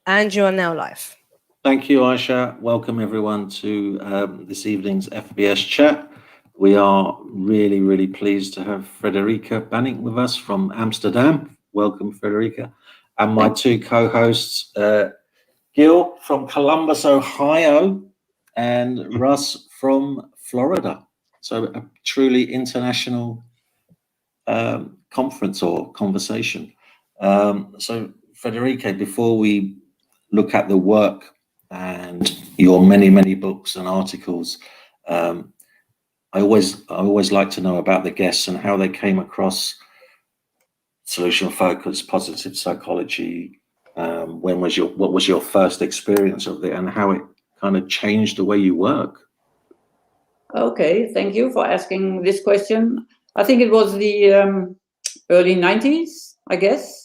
And you are now live. Thank you, Ayse. Welcome everyone to this evening's FBS chat. We are really, really pleased to have Fredrike Bannink with us from Amsterdam. Welcome, Fredrike. And my two co-hosts, Gil from Columbus, Ohio, and Russ from Florida. So a truly international conference or conversation. So Fredrike, before we look at the work and your many, many books and articles, I always like to know about the guests and how they came across solution-focused positive psychology. What was your first experience of it, and how it kind of changed the way you work? Okay, thank you for asking this question. I think it was the early 90s, I guess,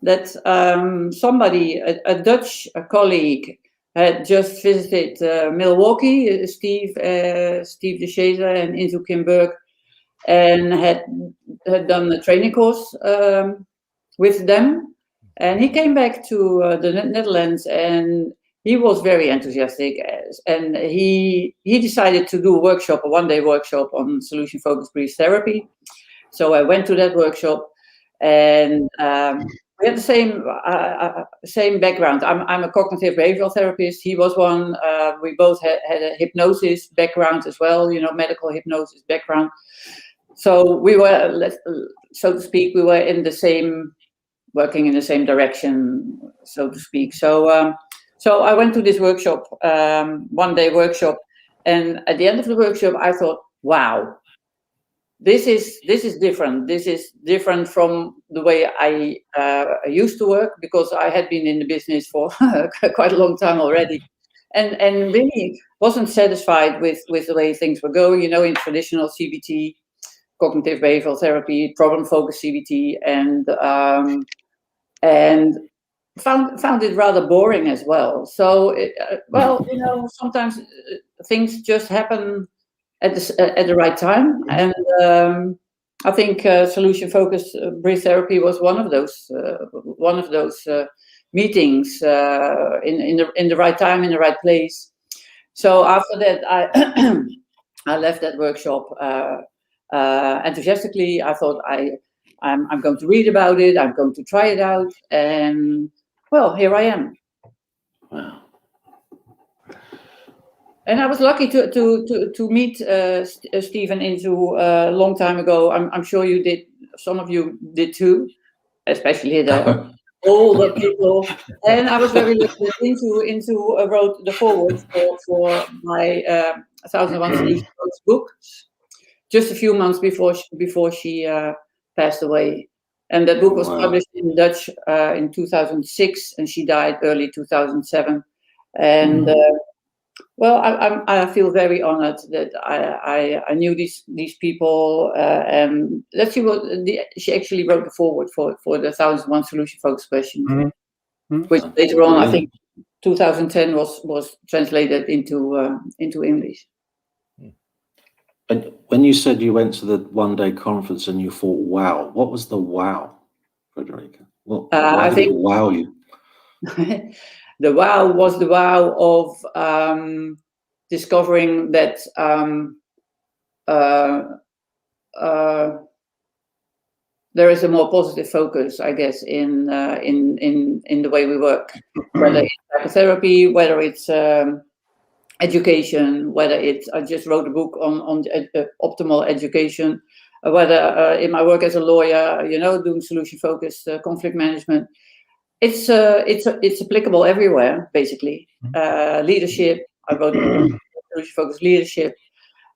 that somebody, a Dutch colleague, had just visited Milwaukee, Steve de Shazer and Inzu Kim Burke, and had done a training course with them. And he came back to the Netherlands, and he was very enthusiastic, and he decided to do a one-day workshop on solution-focused brief therapy. So I went to that workshop, and we had the same background. I'm a cognitive behavioral therapist. He was one. We both had a hypnosis background as well, medical hypnosis background. So we were, so to speak, working in the same direction, so to speak. So I went to this workshop, one-day workshop, and at the end of the workshop, I thought, wow, this is different. This is different from the way I used to work, because I had been in the business for quite a long time already, and really wasn't satisfied with the way things were going. In traditional CBT, cognitive behavioral therapy, problem-focused CBT, and found it rather boring as well. So, sometimes things just happen at the right time, and I think solution-focused brief therapy was one of those meetings in the right time, in the right place. So after that, I left that workshop enthusiastically. I thought I'm going to read about it. I'm going to try it out, and well, here I am. Wow. And I was lucky to meet Stephen Inzu a long time ago. I'm sure you did. Some of you did too, especially the older people. And I was very lucky that Inzu wrote the foreword for my 1001 SolutionFocused book, just a few months before she passed away. And that book was published in Dutch in 2006, and she died early 2007. And well, I feel very honored that I knew these people, and let's see what she actually wrote the foreword for the 1001 solution-focused question, which later on, I think 2010 was translated into English. And when you said you went to the one-day conference and you thought, wow, what was the wow, Fredrike? Why did it wow you? The wow was the wow of discovering that there is a more positive focus, I guess, in the way we work, whether it's psychotherapy, whether it's education, whether it's, I just wrote a book on optimal education, whether in my work as a lawyer, doing solution-focused conflict management. It's applicable everywhere, basically. Leadership, I wrote a book on solution-focused leadership.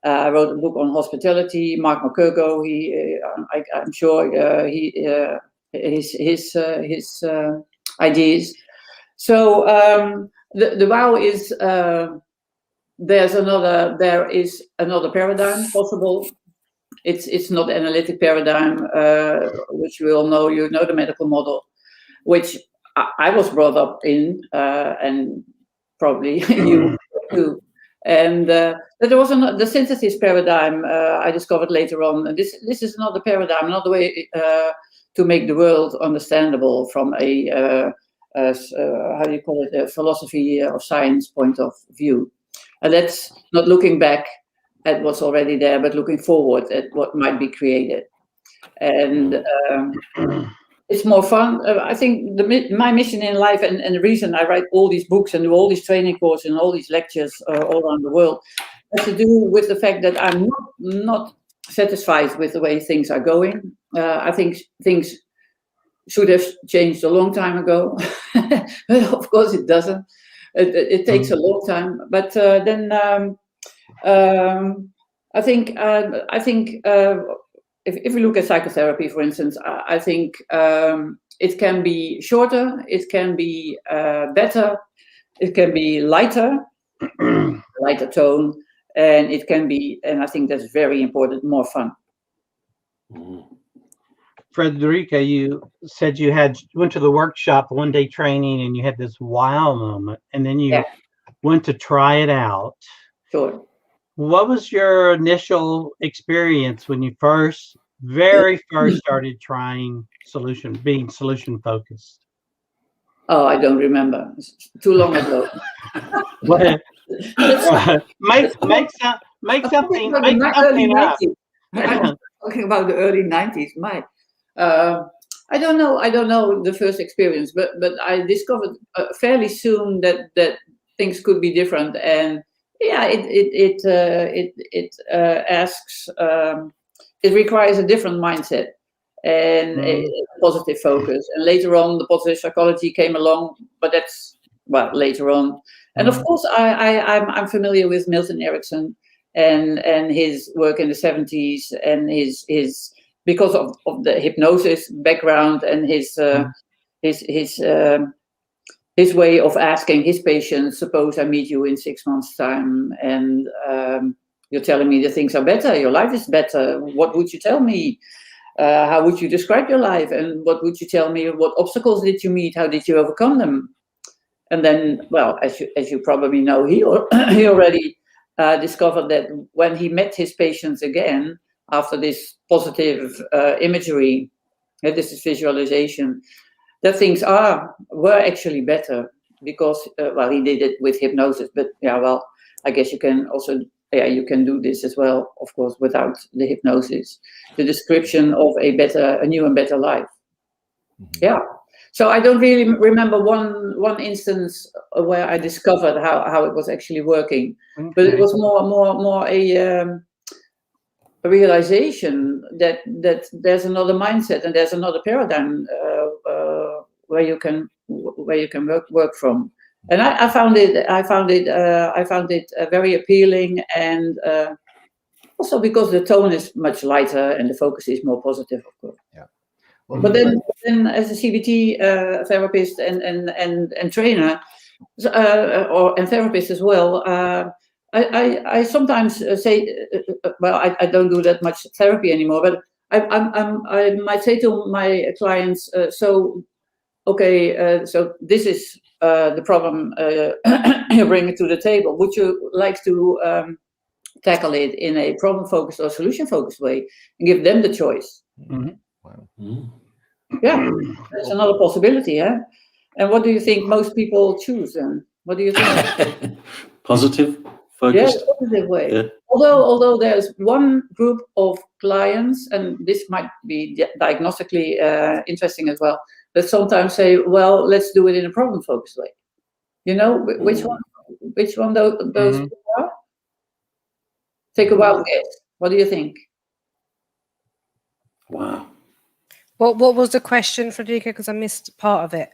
I wrote a book on hospitality. Mark McCurgo, I'm sure his ideas. So the wow is there is another paradigm possible. It's not the analytic paradigm, which we all know. The medical model, which I was brought up in, and probably you too. And there was the synthesis paradigm I discovered later on. And this is another paradigm, another way to make the world understandable from a how do you call it, a philosophy or science point of view. And that's not looking back at what's already there, but looking forward at what might be created. And it's more fun. I think my mission in life and the reason I write all these books and do all these training courses and all these lectures all around the world has to do with the fact that I'm not satisfied with the way things are going. I think things should have changed a long time ago. But of course it doesn't. It takes a long time. But then I think if we look at psychotherapy, for instance, I think it can be shorter, it can be better, it can be lighter tone, and it can be, and I think that's very important, more fun. Fredrike, you said you went to the workshop, one-day training, and you had this wow moment, and then you went to try it out. Sure. What was your initial experience when you very first started trying being solution focused? Oh, I don't remember. It's too long ago. Make something up. I'm talking about the early 90s. I don't know the first experience, but I discovered fairly soon that things could be different, and it asks. It requires a different mindset and a positive focus. And later on, the positive psychology came along, but that's later on. And of course, I'm familiar with Milton Erickson and his work in the 70s and his because of the hypnosis background and his way of asking his patients. Suppose I meet you in 6 months' time, and you're telling me that things are better, your life is better. What would you tell me? How would you describe your life? And what would you tell me? What obstacles did you meet? How did you overcome them? And then, as you probably know, he already discovered that when he met his patients again after this positive imagery, this is visualization, that things were actually better because he did it with hypnosis. But I guess you can also. You can do this as well, of course, without the hypnosis. The description of a new and better life. Yeah. So I don't really remember one instance where I discovered how it was actually working, but it was more a realization that there's another mindset and there's another paradigm where you can work from. And I found it very appealing, and also because the tone is much lighter and the focus is more positive, of course. Yeah. Well, but then as a CBT therapist and trainer, and therapist as well, I sometimes say, I don't do that much therapy anymore, but I might say to my clients, so this is the problem you bring it to the table. Would you like to tackle it in a problem-focused or solution-focused way and give them the choice? Wow. Yeah, that's another possibility, huh? And what do you think most people choose then? What do you think? Positive, focused? Yeah, positive way. Yeah. Although there's one group of clients, and this might be diagnostically interesting as well, that sometimes say, well, let's do it in a problem-focused way. You know, which one those are? Take a wild guess. What do you think? Wow. What was the question, Fredrike? Because I missed part of it.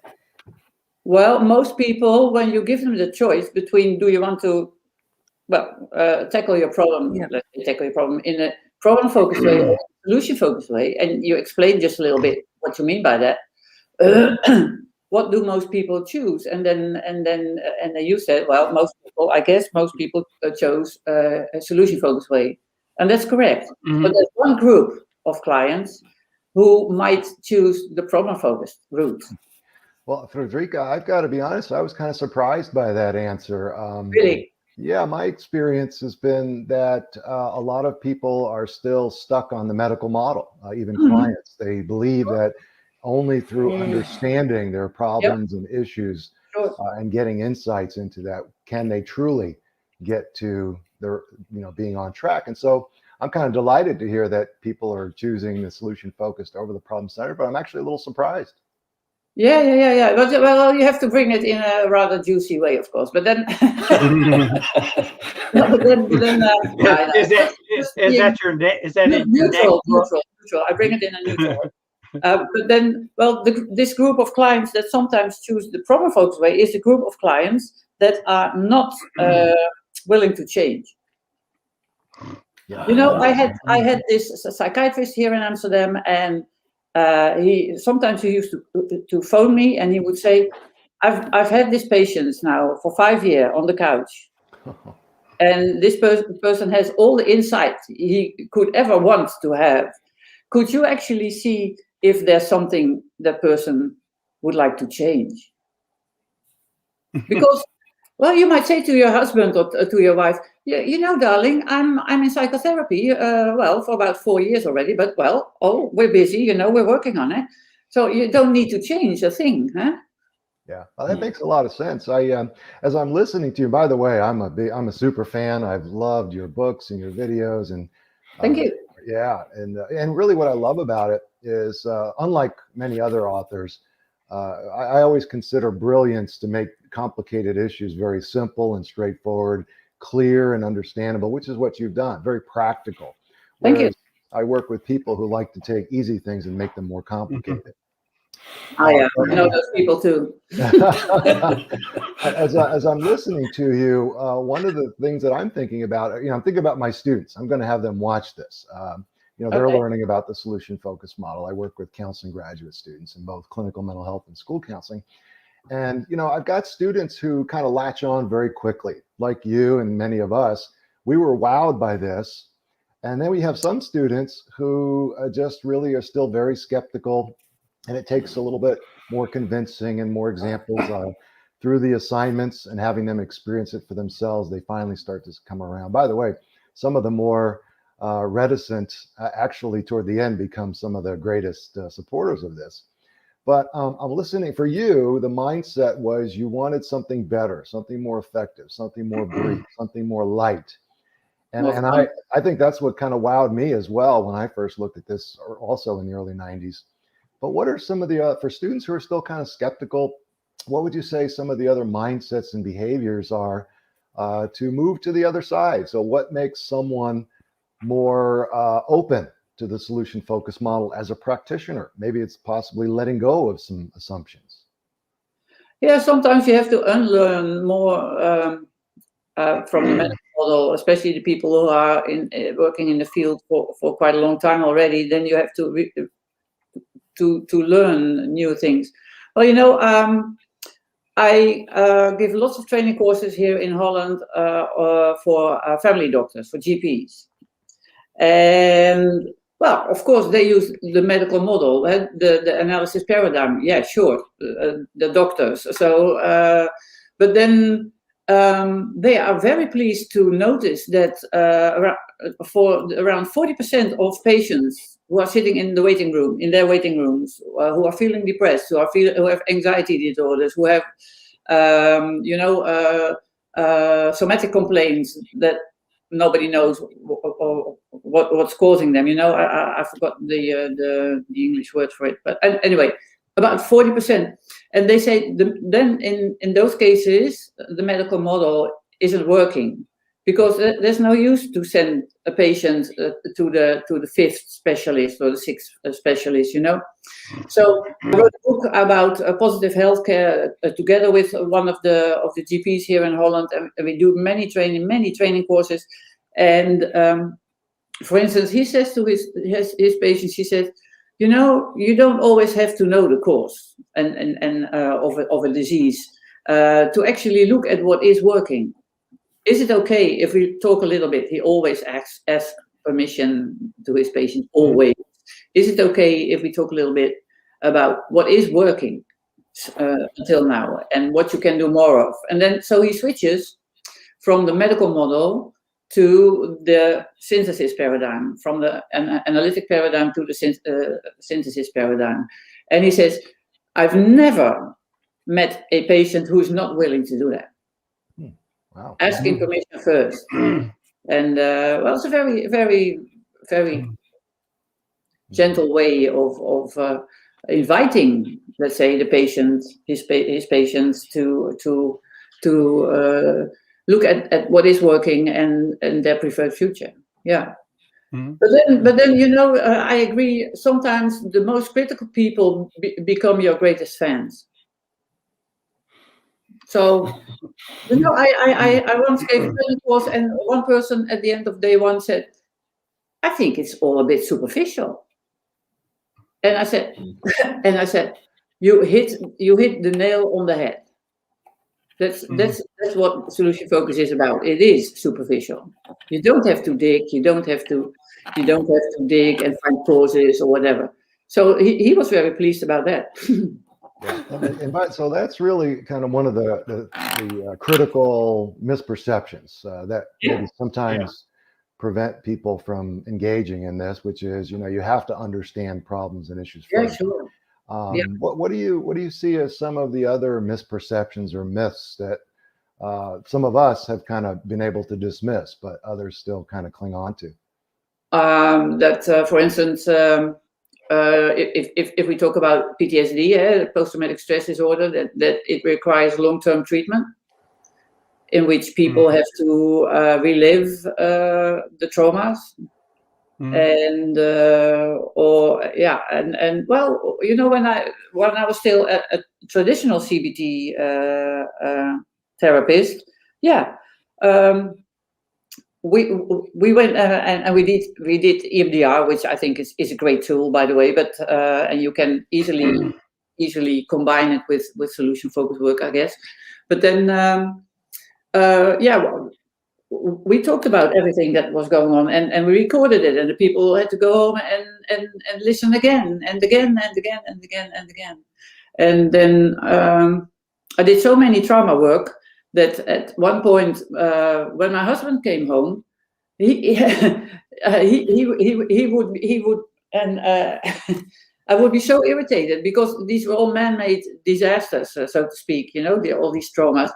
Well, most people, when you give them the choice between do you want to tackle your problem, let's say tackle your problem in a problem-focused way or solution-focused way, and you explain just a little bit what you mean by that, what do most people choose? And then you said, well, most people chose a solution-focused way, and that's correct. But there's one group of clients who might choose the problem-focused route. Well, Fredrike, I've got to be honest, I was kind of surprised by that answer. Really? Yeah, my experience has been that a lot of people are still stuck on the medical model, even clients. They believe that only through understanding their problems and issues Sure. and getting insights into that can they truly get to their, being on track. And so I'm kind of delighted to hear that people are choosing the solution focused over the problem centered, but I'm actually a little surprised. Yeah. But well, you have to bring it in a rather juicy way, of course. But then, Is that your neutral? I bring it in a neutral way. But then, well, this group of clients that sometimes choose the problem-focused way is a group of clients that are not willing to change. Yeah. I had this psychiatrist here in Amsterdam, and he used to phone me, and he would say, "I've had this patient now for 5 years on the couch, and this person has all the insight he could ever want to have. Could you actually see if there's something that person would like to change?" Because, well, you might say to your husband or to your wife, darling, I'm in psychotherapy, for about 4 years already, but we're busy, we're working on it. So you don't need to change a thing, huh? Yeah, well, that makes a lot of sense. As I'm listening to you, by the way, I'm a super fan. I've loved your books and your videos, and thank you. Yeah, and really what I love about it is, unlike many other authors, I always consider brilliance to make complicated issues very simple and straightforward, clear and understandable, which is what you've done. Very practical. Thank you. I work with people who like to take easy things and make them more complicated. Oh yeah, I know those people too. As I'm listening to you, one of the things that I'm thinking about, I'm thinking about my students. I'm going to have them watch this. They're learning about the solution-focused model. I work with counseling graduate students in both clinical mental health and school counseling. And, I've got students who kind of latch on very quickly, like you and many of us. We were wowed by this. And then we have some students who just really are still very skeptical. And it takes a little bit more convincing and more examples through the assignments and having them experience it for themselves. They finally start to come around. By the way, some of the more reticent actually toward the end become some of the greatest supporters of this. But I'm listening. For you, the mindset was you wanted something better, something more effective, something more brief, something more light. And I think that's what kind of wowed me as well when I first looked at this, also in the early 90s. But what are some of the, for students who are still kind of skeptical, what would you say some of the other mindsets and behaviors are to move to the other side? So what makes someone more open to the solution-focused model as a practitioner? Maybe it's possibly letting go of some assumptions. Yeah, sometimes you have to unlearn more from the medical model, especially the people who are working in the field for quite a long time already. Then you have to learn new things. Well, I give lots of training courses here in Holland for family doctors, for GPs. And, well, of course, they use the medical model, the analysis paradigm. Yeah, sure, the doctors. So, but then they are very pleased to notice that for around 40% of patients who are sitting in the waiting room, in their waiting rooms, who are feeling depressed, who have anxiety disorders, who have, somatic complaints that nobody knows what's causing them. I forgot the English word for it, but anyway, about 40%. And they say then in those cases, the medical model isn't working because there's no use to send a patient to the fifth specialist or the sixth specialist, So I wrote a book about positive healthcare together with one of the GPs here in Holland, and we do many training courses. And for instance, he says to his patients, he says, you don't always have to know the cause of a disease to actually look at what is working. Is it okay if we talk a little bit? He always asks permission to his patients, always. Is it okay if we talk a little bit about what is working until now and what you can do more of? And then so he switches from the medical model to the synthesis paradigm, from the analytic paradigm to the synthesis paradigm. And he says, I've never met a patient who's not willing to do that. Wow. Asking permission first. And well, it's a very, very, very gentle way of inviting, let's say, the patient, his patients to look at what is working and their preferred future. Yeah. But then you know, I agree. Sometimes the most critical people become your greatest fans. So, you know, I once gave a training course, and one person at the end of day one said, "I think it's all a bit superficial." And I said, "You hit the nail on the head. That's what solution focus is about. It is superficial. You don't have to dig. You don't have to dig and find causes or whatever." So he was very pleased about that. Yeah. So that's really kind of one of the critical misperceptions that maybe sometimes prevent people from engaging in this, which is, you know, you have to understand problems and issues first. Yeah, sure. What do you see as some of the other misperceptions or myths that some of us have kind of been able to dismiss, but others still kind of cling on to? For instance, if we talk about PTSD, post-traumatic stress disorder, that it requires long-term treatment, in which people have to relive the traumas, and well, you know, when I was still a traditional CBT therapist, we went and we did EMDR, which I think is a great tool, by the way, but and you can easily combine it with solution focused work, I guess. But then we talked about everything that was going on, and we recorded it, and the people had to go home and listen again and again and again and again and again. And then I did so many trauma work that at one point, when my husband came home, he would, and I would be so irritated because these were all man-made disasters, so to speak. You know, all these traumas.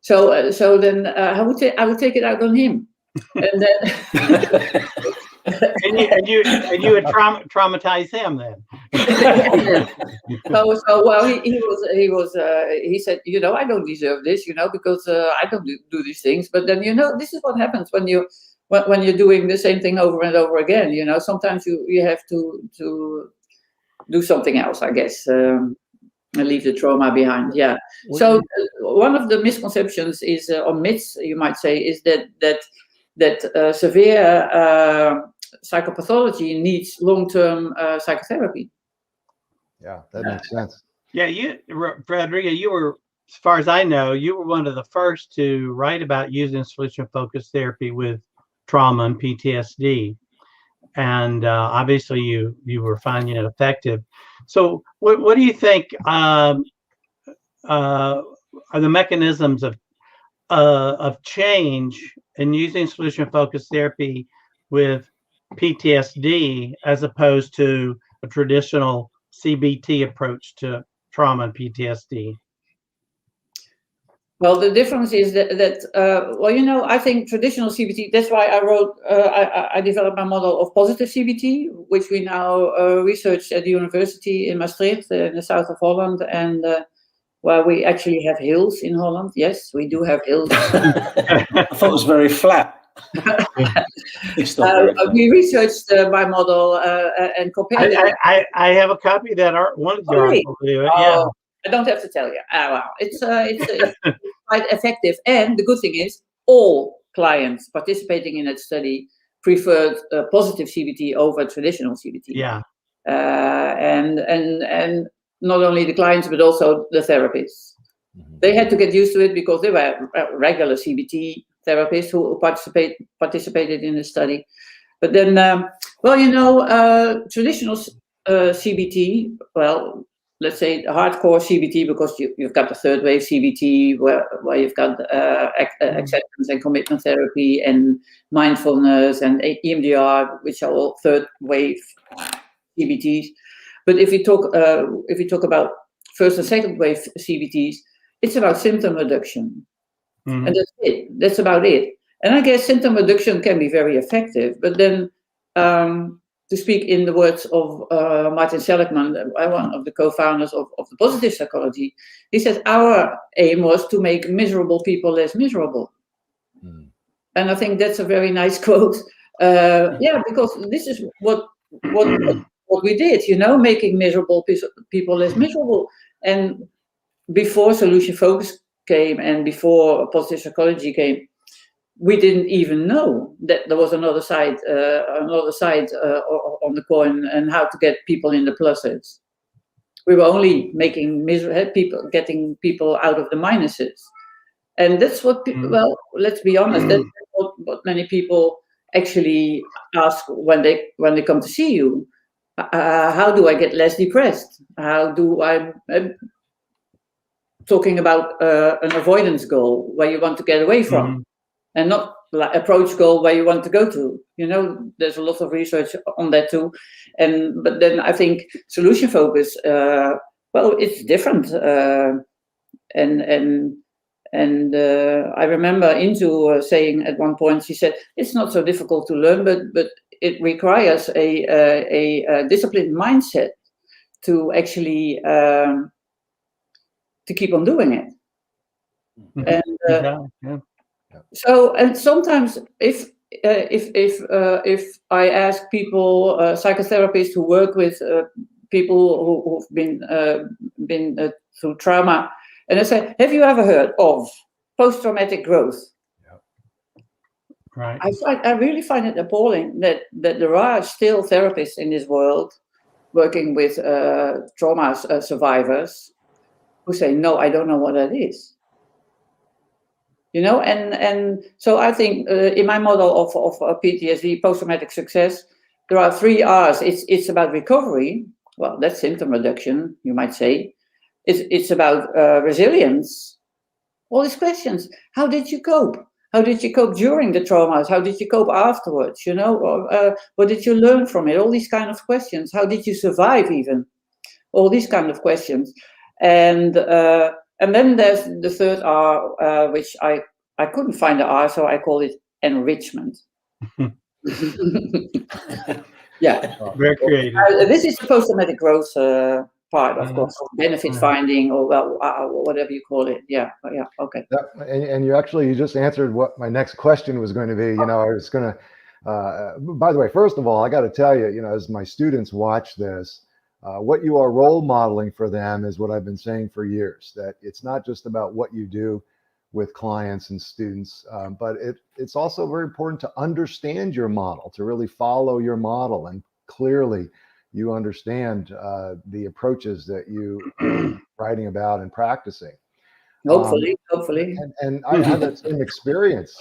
So then I would take it out on him, and then and you would traumatize him then. So well, he said, you know, I don't deserve this, you know, because I don't do these things. But then, you know, this is what happens when you're doing the same thing over and over again. You know, sometimes you have to do something else, I guess. And leave the trauma behind. Yeah. So one of the misconceptions is, or myths, you might say, is that severe psychopathology needs long-term psychotherapy. Yeah, that makes sense. Yeah, Fredrike, you were, as far as I know, you were one of the first to write about using solution-focused therapy with trauma and PTSD. And obviously you were finding it effective. So what do you think are the mechanisms of change in using solution-focused therapy with PTSD as opposed to a traditional CBT approach to trauma and PTSD? Well, the difference is that well, you know, I think traditional CBT, that's why I wrote, I developed my model of positive CBT, which we now research at the university in Maastricht, in the south of Holland, and well, we actually have hills in Holland. Yes, we do have hills. I thought it was very flat. We researched my model and compared it. I have a copy of that one of the articles. Yeah. I don't have to tell you. Well, it's quite effective. And the good thing is, all clients participating in that study preferred positive CBT over traditional CBT. Yeah. And not only the clients, but also the therapists. Mm-hmm. They had to get used to it because they were regular CBT therapists who participated in the study. But then, well, you know, traditional CBT, well, let's say hardcore CBT, because you've got the third wave CBT where you've got acceptance and commitment therapy and mindfulness and EMDR, which are all third wave CBTs. But if we talk about first and second wave CBTs, it's about symptom reduction, and that's it. That's about it. And I guess symptom reduction can be very effective. But then, to speak in the words of Martin Seligman, one of the co-founders of the positive psychology, he said our aim was to make miserable people less miserable. And I think that's a very nice quote. Because this is what we did, making miserable people less miserable. And before Solution Focus came and before positive psychology came, we didn't even know that there was another side on the coin and how to get people in the pluses. We were only making getting people out of the minuses. And that's what well, let's be honest, that's what many people actually ask when they come to see you. How do I get less depressed? How do I talking about an avoidance goal where you want to get away from, and not like approach goal where you want to go to. There's a lot of research on that too. But then I think solution focus, it's different. And I remember Inzu saying at one point, she said, it's not so difficult to learn, but it requires a disciplined mindset to actually to keep on doing it. And so, and sometimes if I ask people, psychotherapists who work with people who've been through trauma, and I say, have you ever heard of post-traumatic growth? Right. I really find it appalling that there are still therapists in this world working with trauma survivors who say, no, I don't know what that is. And so I think in my model of PTSD, post-traumatic success, there are 3 R's. It's about recovery. Well, that's symptom reduction, you might say. It's about resilience. All these questions. How did you cope? How did you cope during the traumas? How did you cope afterwards? What did you learn from it? All these kind of questions. How did you survive even? All these kind of questions. And then there's the 3rd R, which I couldn't find the R, so I call it enrichment. Yeah. Very creative. This is the post-traumatic growth part, of course, benefit finding, or whatever you call it. Yeah. Okay. And you just answered what my next question was going to be. I was going to, by the way, first of all, I got to tell you, as my students watch this, what you are role modeling for them is what I've been saying for years, that it's not just about what you do with clients and students, but it's also very important to understand your model, to really follow your model, and clearly you understand the approaches that you are writing about and practicing. Hopefully. And I have that same experience.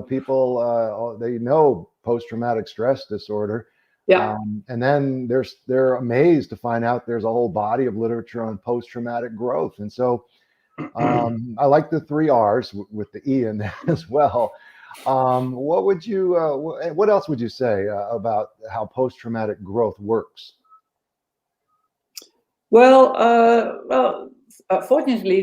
People, they know post-traumatic stress disorder. Yeah. And then they're amazed to find out there's a whole body of literature on post-traumatic growth. And so I like the 3 R's with the E in there as well. What else would you say about how post-traumatic growth works? Well, fortunately,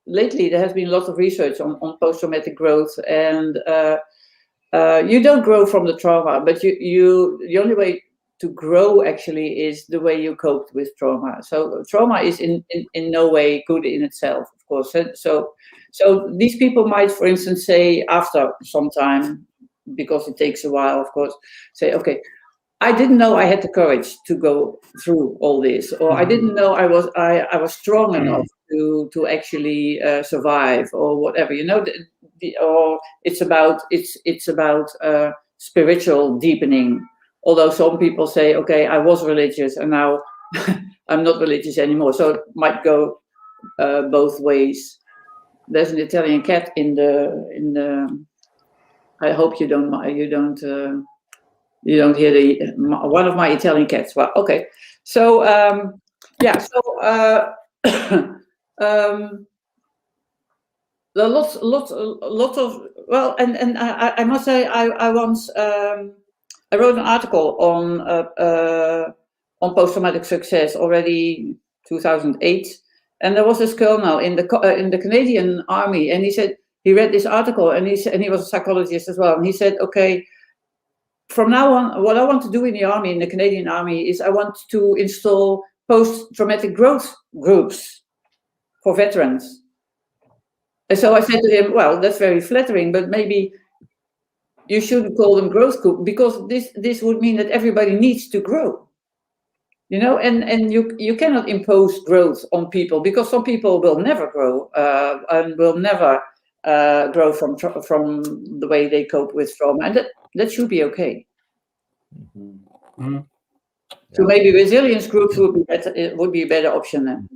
lately there has been lots of research on post-traumatic growth, and you don't grow from the trauma, but the only way to grow actually is the way you coped with trauma. So trauma is in no way good in itself, of course. So these people might, for instance, say after some time, because it takes a while, of course, say, okay, I didn't know I had the courage to go through all this, or I didn't know I was strong enough to actually survive, or whatever. Or it's about spiritual deepening. Although some people say, okay, I was religious and now I'm not religious anymore. So it might go both ways. There's an Italian cat in the. I hope you don't hear one of my Italian cats. Well, okay. So lots of, well, and I must say I once I wrote an article on post-traumatic success already 2008, and there was this colonel in the Canadian Army, and he said he read this article, and he was a psychologist as well, and he said, okay, from now on, what I want to do in the Army, in the Canadian Army, is I want to install post-traumatic growth groups for veterans. And so I said to him, well, that's very flattering, but maybe you shouldn't call them growth group, because this would mean that everybody needs to grow. You know, and you cannot impose growth on people, because some people will never grow and will never grow from the way they cope with trauma, and that should be okay. Mm-hmm. So maybe resilience groups would be better. It would be a better option then.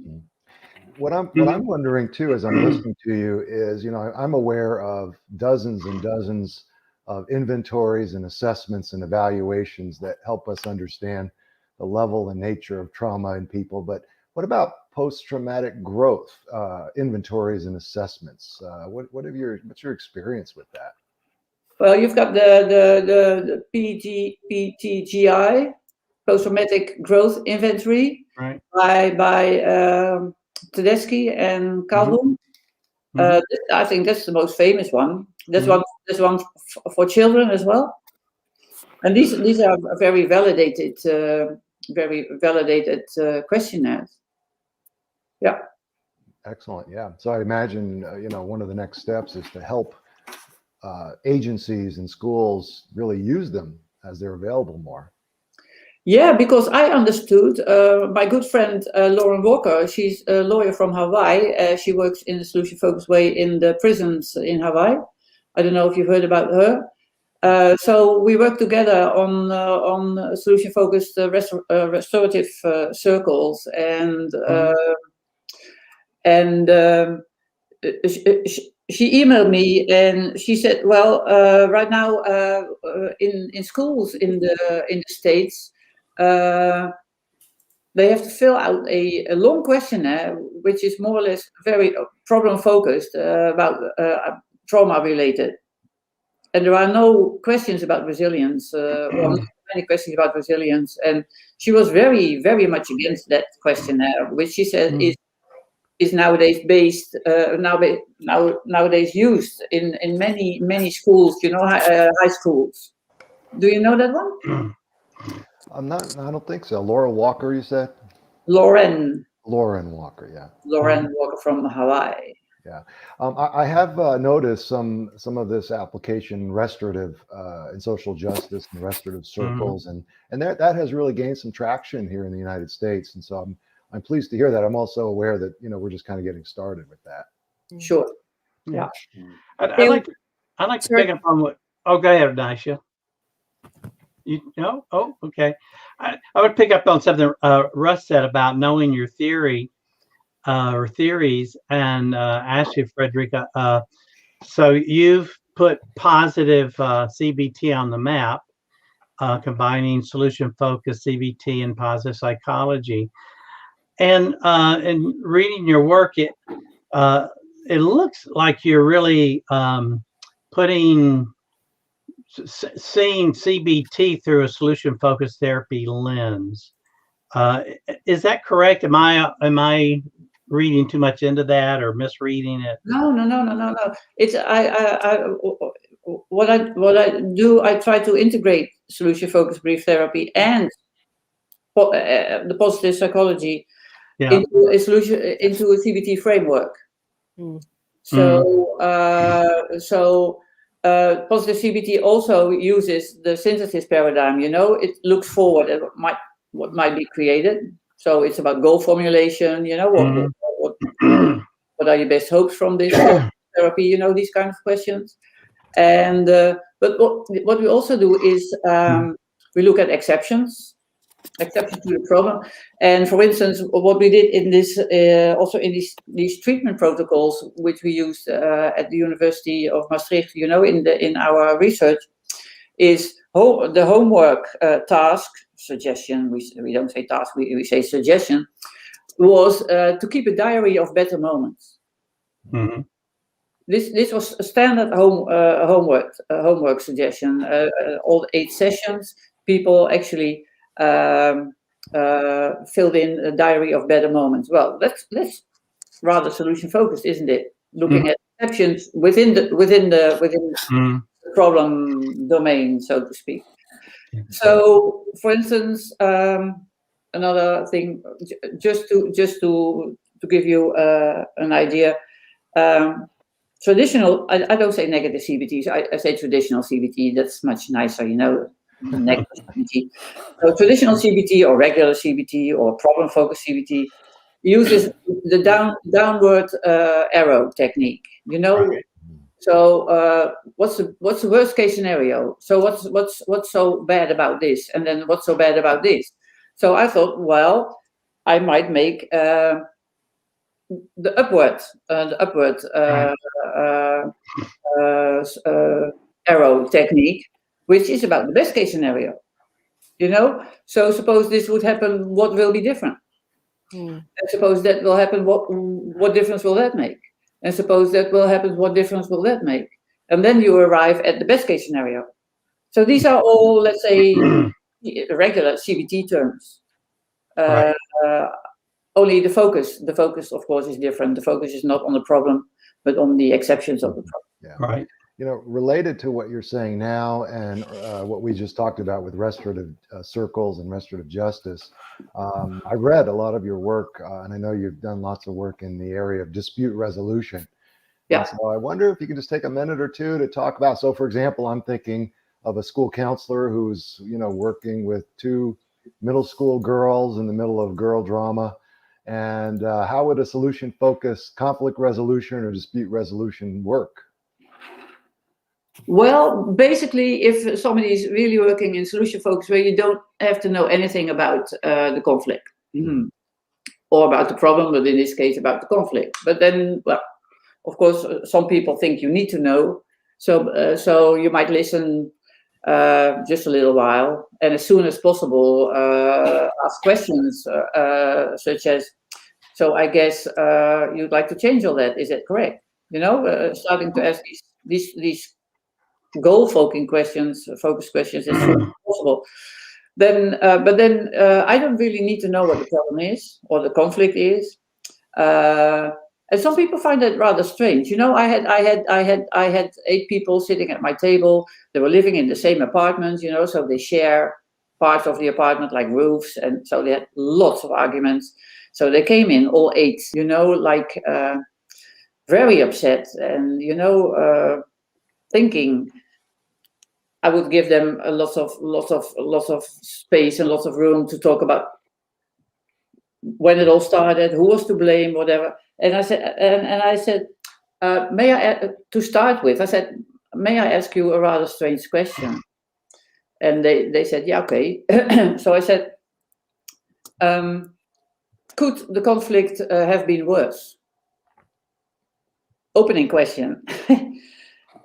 What I'm wondering too, as I'm listening to you, is, you know, I'm aware of dozens and dozens of inventories and assessments and evaluations that help us understand the level and nature of trauma in people. But what about post-traumatic growth inventories and assessments? What's your experience with that? Well, you've got the PTGI, post-traumatic growth inventory, Right. by Tedeschi and Calhoun. I think that's the most famous one. There's one for children as well, and these are very validated questionnaires. Yeah. Excellent. Yeah. So I imagine you know, one of the next steps is to help agencies and schools really use them as they're available more. Yeah, because I understood, my good friend Lauren Walker, she's a lawyer from Hawaii. She works in a solution-focused way in the prisons in Hawaii. I don't know if you've heard about her. So we work together on solution-focused restorative circles, and she emailed me and she said, well, right now in schools in the States, they have to fill out a long questionnaire, which is more or less very problem focused, about trauma related. And there are no questions about resilience, well, not many questions about resilience. And she was very, very much against that questionnaire, which she said is nowadays based, nowadays used in many schools, you know, high schools. Do you know that one? I don't think so. Laura Walker, you said? Lauren Walker, yeah. Lauren Walker from Hawaii. Yeah, I have noticed some of this application restorative in social justice and restorative circles, and that has really gained some traction here in the United States, and so I'm pleased to hear that. I'm also aware that, you know, we're just kind of getting started with that. Sure. Yeah. I'd like to pick up on what. Oh, go ahead, Ayse. You know? Oh, okay. I would pick up on something Russ said about knowing your theory. Or theories, and ask you, Fredrike. So you've put positive CBT on the map, combining solution-focused CBT and positive psychology. And in reading your work, it looks like you're really seeing CBT through a solution-focused therapy lens. Is that correct? Am I reading too much into that or misreading it? No. It's what I do. I try to integrate solution-focused brief therapy and the positive psychology into a CBT framework. So positive CBT also uses the synthesis paradigm. You know, it looks forward at what might be created. So it's about goal formulation, you know, what are your best hopes from this therapy, you know, these kind of questions. And but what we also do is we look at exceptions to the problem. And for instance, what we did in this also in these treatment protocols, which we used at the University of Maastricht, you know, in our research, is the homework task. Suggestion, we don't say task, we say suggestion, was to keep a diary of better moments. this was a standard homework suggestion. All 8 sessions, people actually filled in a diary of better moments. Well, that's rather solution focused, isn't it? Looking at exceptions within the problem domain, so to speak. So, for instance, another thing, just to give you an idea. Traditional, I don't say negative CBT, I say traditional CBT. That's much nicer, you know. Negative CBT. So traditional CBT or regular CBT or problem-focused CBT uses the downward arrow technique. You know. Right. So what's the worst case scenario? So what's so bad about this? And then what's so bad about this? So I thought, well, I might make the upward arrow technique, which is about the best case scenario. You know, so suppose this would happen, what will be different? And suppose that will happen, what difference will that make? And suppose that will happen, what difference will that make? And then you arrive at the best case scenario. So these are all, let's say, regular CBT terms. Right. Only the focus, of course, is different. The focus is not on the problem, but on the exceptions of the problem. Yeah. Right. You know, related to what you're saying now and what we just talked about with restorative circles and restorative justice, I read a lot of your work, and I know you've done lots of work in the area of dispute resolution. Yeah. And so I wonder if you could just take a minute or two to talk about. So, for example, I'm thinking of a school counselor who's, you know, working with 2 middle school girls in the middle of girl drama. And how would a solution-focused conflict resolution or dispute resolution work? Well, basically, if somebody is really working in solution focus, where you don't have to know anything about the conflict or about the problem, but in this case about the conflict. But then, well, of course, some people think you need to know. So you might listen just a little while, and as soon as possible, ask questions such as, so I guess you'd like to change all that. Is that correct? You know, starting to ask these goal-focused questions as soon as possible. Then, but then I don't really need to know what the problem is or the conflict is. And some people find that rather strange. You know, I had 8 people sitting at my table. They were living in the same apartment, you know, so they share parts of the apartment like roofs, and so they had lots of arguments. So they came in, all 8, you know, like very upset, and you know, thinking I would give them a lots of space and lots of room to talk about when it all started, who was to blame, whatever. And I said, may I, to start with, I said, may I ask you a rather strange question? And they said, yeah, okay. So I said, could the conflict have been worse? Opening question.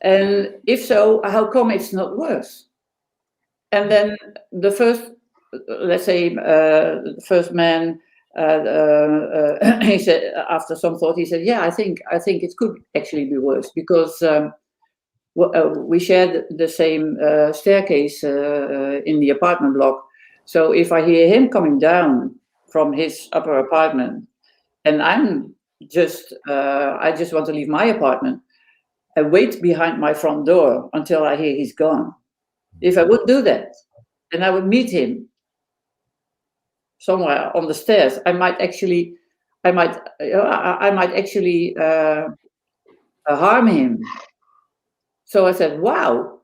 And if so, how come it's not worse? And then the first, let's say, the first man, he said, after some thought, he said, yeah, I think it could actually be worse, because we shared the same staircase in the apartment block. So if I hear him coming down from his upper apartment, and I'm just, I just want to leave my apartment, I wait behind my front door until I hear he's gone. If I would do that, and I would meet him somewhere on the stairs, I might actually harm him. So I said, wow,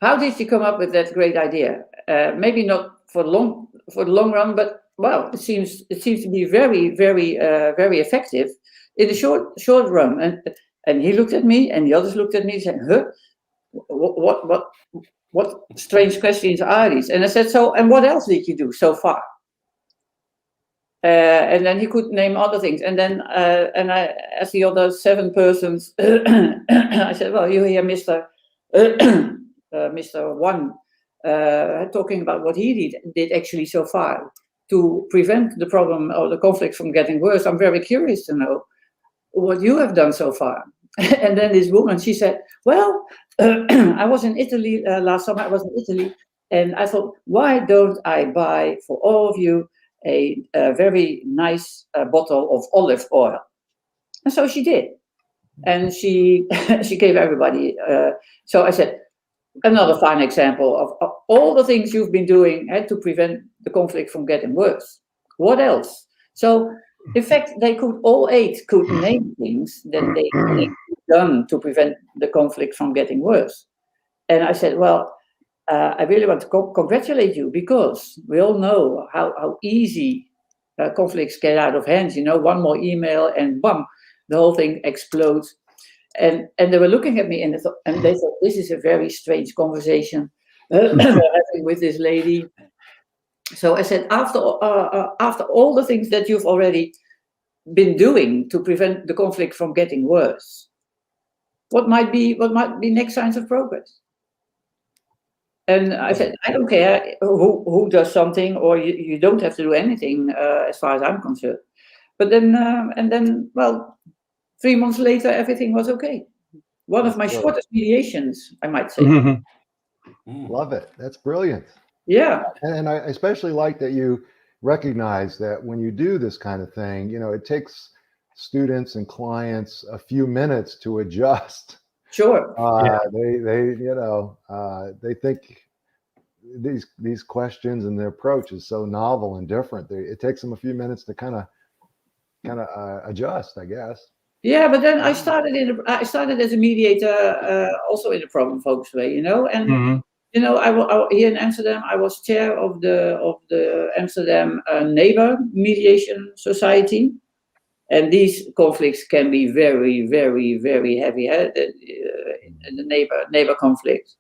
how did you come up with that great idea? Maybe not for the long run, but well, it seems to be very, very, very effective in the short run. And he looked at me, and the others looked at me and said, huh? What strange questions are these? And I said, so, and what else did you do so far? And then he could name other things. And then, and I asked the other 7 persons, I said, well, you hear Mr. Mr. One talking about what he did actually so far to prevent the problem or the conflict from getting worse. I'm very curious to know what you have done so far. And then this woman, she said, well, I was in Italy last summer. I was in Italy, and I thought, why don't I buy for all of you a very nice bottle of olive oil? And so she did. And she she gave everybody. So I said, another fine example of all the things you've been doing to prevent the conflict from getting worse. What else? So, in fact, they could all 8 could name things that they've done to prevent the conflict from getting worse. And I said, well, I really want to congratulate you, because we all know how easy conflicts get out of hand. You know, one more email and bam, the whole thing explodes. And they were looking at me and they thought, this is a very strange conversation we're having with this lady. So I said, after all the things that you've already been doing to prevent the conflict from getting worse, what might be next signs of progress? And I said, I don't care who does something, or you don't have to do anything as far as I'm concerned. But then, well, 3 months later, everything was okay. One of my shortest mediations, I might say. Love it. That's brilliant. Yeah. And I especially like that you recognize that when you do this kind of thing, you know, it takes students and clients a few minutes to adjust. Sure. They think these questions and their approach is so novel and different. It takes them a few minutes to kind of adjust, I guess. Yeah, but then I started as a mediator, also in a problem-focused way, you know, and you know, I here in Amsterdam, I was chair of the Amsterdam Neighbor Mediation Society, and these conflicts can be very, very, very heavy. The neighbor conflict.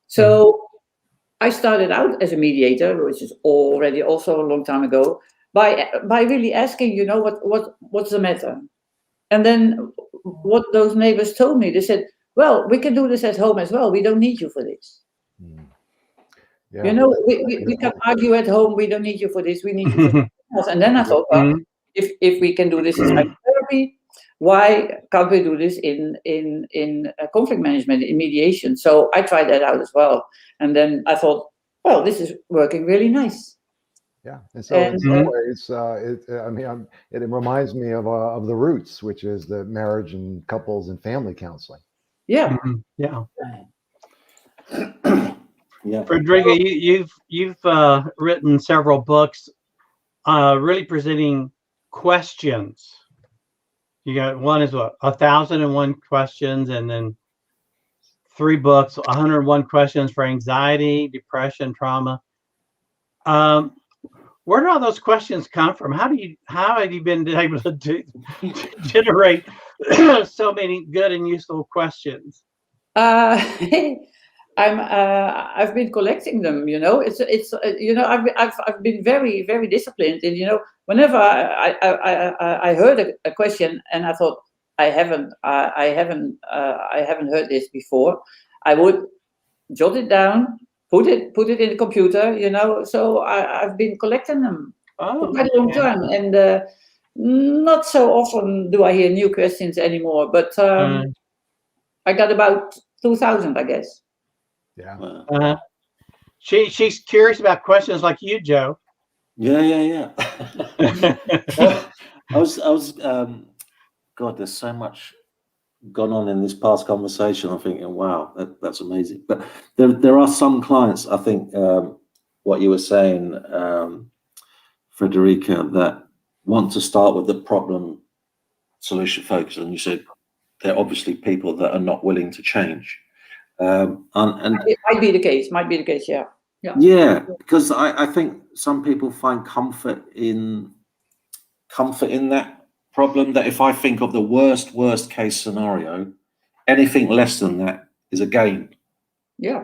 So I started out as a mediator, which is already also a long time ago, by really asking, you know, what's the matter. And then what those neighbors told me, they said, well, we can do this at home as well. We don't need you for this. Yeah. You know, we can argue at home. We don't need you for this. We need you for something else. And then I thought, well, if we can do this in psychotherapy, why can't we do this in conflict management, in mediation? So I tried that out as well. And then I thought, well, this is working really nice. Yeah, and so in some ways, it reminds me of the Roots, which is the marriage and couples and family counseling. Yeah, yeah. Yeah. Fredrike, you've written several books, really presenting questions. You got one is what, 1,001 questions, and then 3 books, 101 questions for anxiety, depression, trauma. Where do all those questions come from? How have you been able to generate so many good and useful questions? I've been collecting them. You know, it's you know, I've been very, very disciplined, and you know, whenever I heard a question and I thought I haven't heard this before, I would jot it down. Put it in the computer, you know. So I've been collecting them for quite a long time, and not so often do I hear new questions anymore. But I got about 2,000, I guess. Yeah. She's curious about questions like you, Joe. Yeah. I was God, there's so much gone on in this past conversation. I'm thinking, wow, that's amazing. But there are some clients, I think, what you were saying, Fredrike, that want to start with the problem solution focus, and you said they're obviously people that are not willing to change. And it might be the case. Yeah, because I think some people find comfort in that problem, that if I think of the worst case scenario, anything less than that is a gain. Yeah.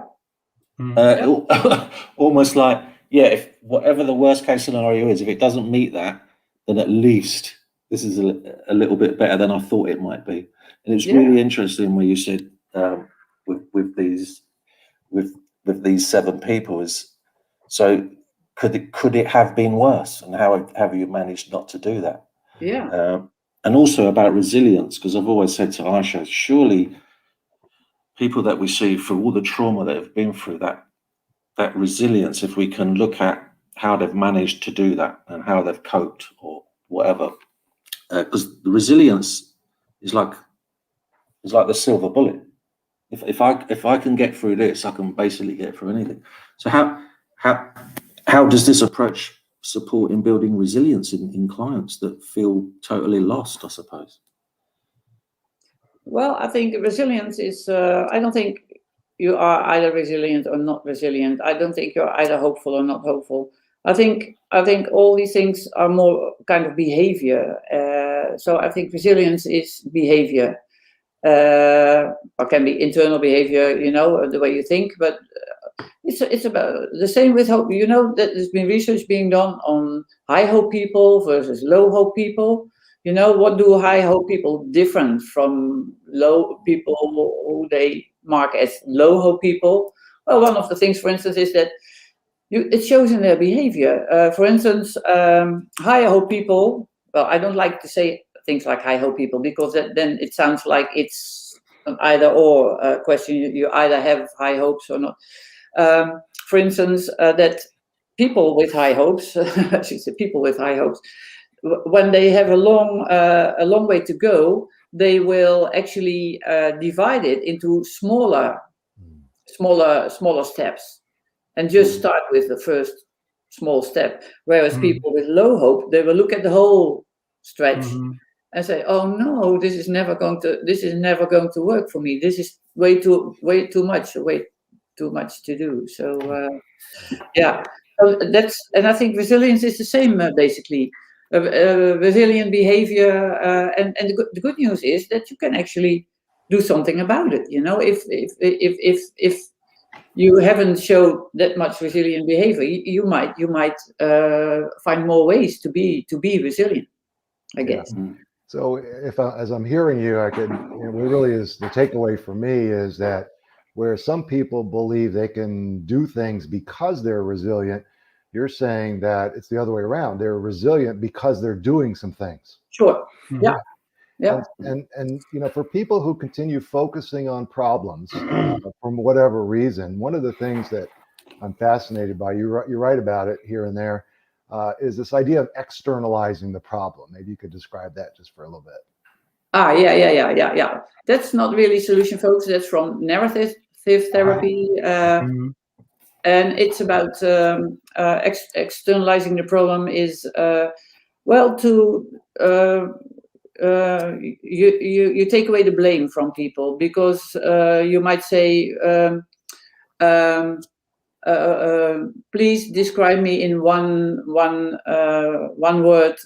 Almost like, if whatever the worst case scenario is, if it doesn't meet that, then at least this is a little bit better than I thought it might be. And it's really interesting where you said with these 7 people is, so could it have been worse, and how have you managed not to do that? Yeah. also about resilience, because I've always said to Ayse, surely people that we see through all the trauma that have been through, that resilience, if we can look at how they've managed to do that and how they've coped or whatever, because the resilience is like the silver bullet. If I can get through this, I can basically get through anything. So how does this approach support in building resilience in clients that feel totally lost, I suppose? Well, I think resilience is, I don't think you are either resilient or not resilient. I don't think you're either hopeful or not hopeful. I think all these things are more kind of behavior. So I think resilience is behavior. Or can be internal behavior, the way you think, but it's about the same with hope. That there's been research being done on high hope people versus low hope people. What do high hope people different from low people who they mark as low hope people? Well, one of the things, for instance, is that it shows in their behavior. For instance, high hope people, well, I don't like to say things like high hope people, because then it sounds like it's an either or question. You either have high hopes or not. For instance, that people with high hopes, I should say people with high hopes, when they have a long way to go, they will actually divide it into smaller steps, and just start with the first small step. Whereas people with low hope, they will look at the whole stretch and say, "Oh no, this is never going to work for me. This is way too much to do." So yeah, and I think resilience is the same basically. Resilient behavior, and the good news is that you can actually do something about it. If you haven't showed that much resilient behavior, you might find more ways to be resilient, I guess. Yeah. So as I'm hearing you, I could, really is the takeaway for me is that where some people believe they can do things because they're resilient, you're saying that it's the other way around. They're resilient because they're doing some things. Sure. Yeah. Yeah. And for people who continue focusing on problems from whatever reason, one of the things that I'm fascinated by, you write about it here and there, is this idea of externalizing the problem. Maybe you could describe that just for a little bit. Yeah. That's not really solution focused. That's from narrative therapy. And it's about externalizing the problem is, you take away the blame from people, because you might say, please describe me in one word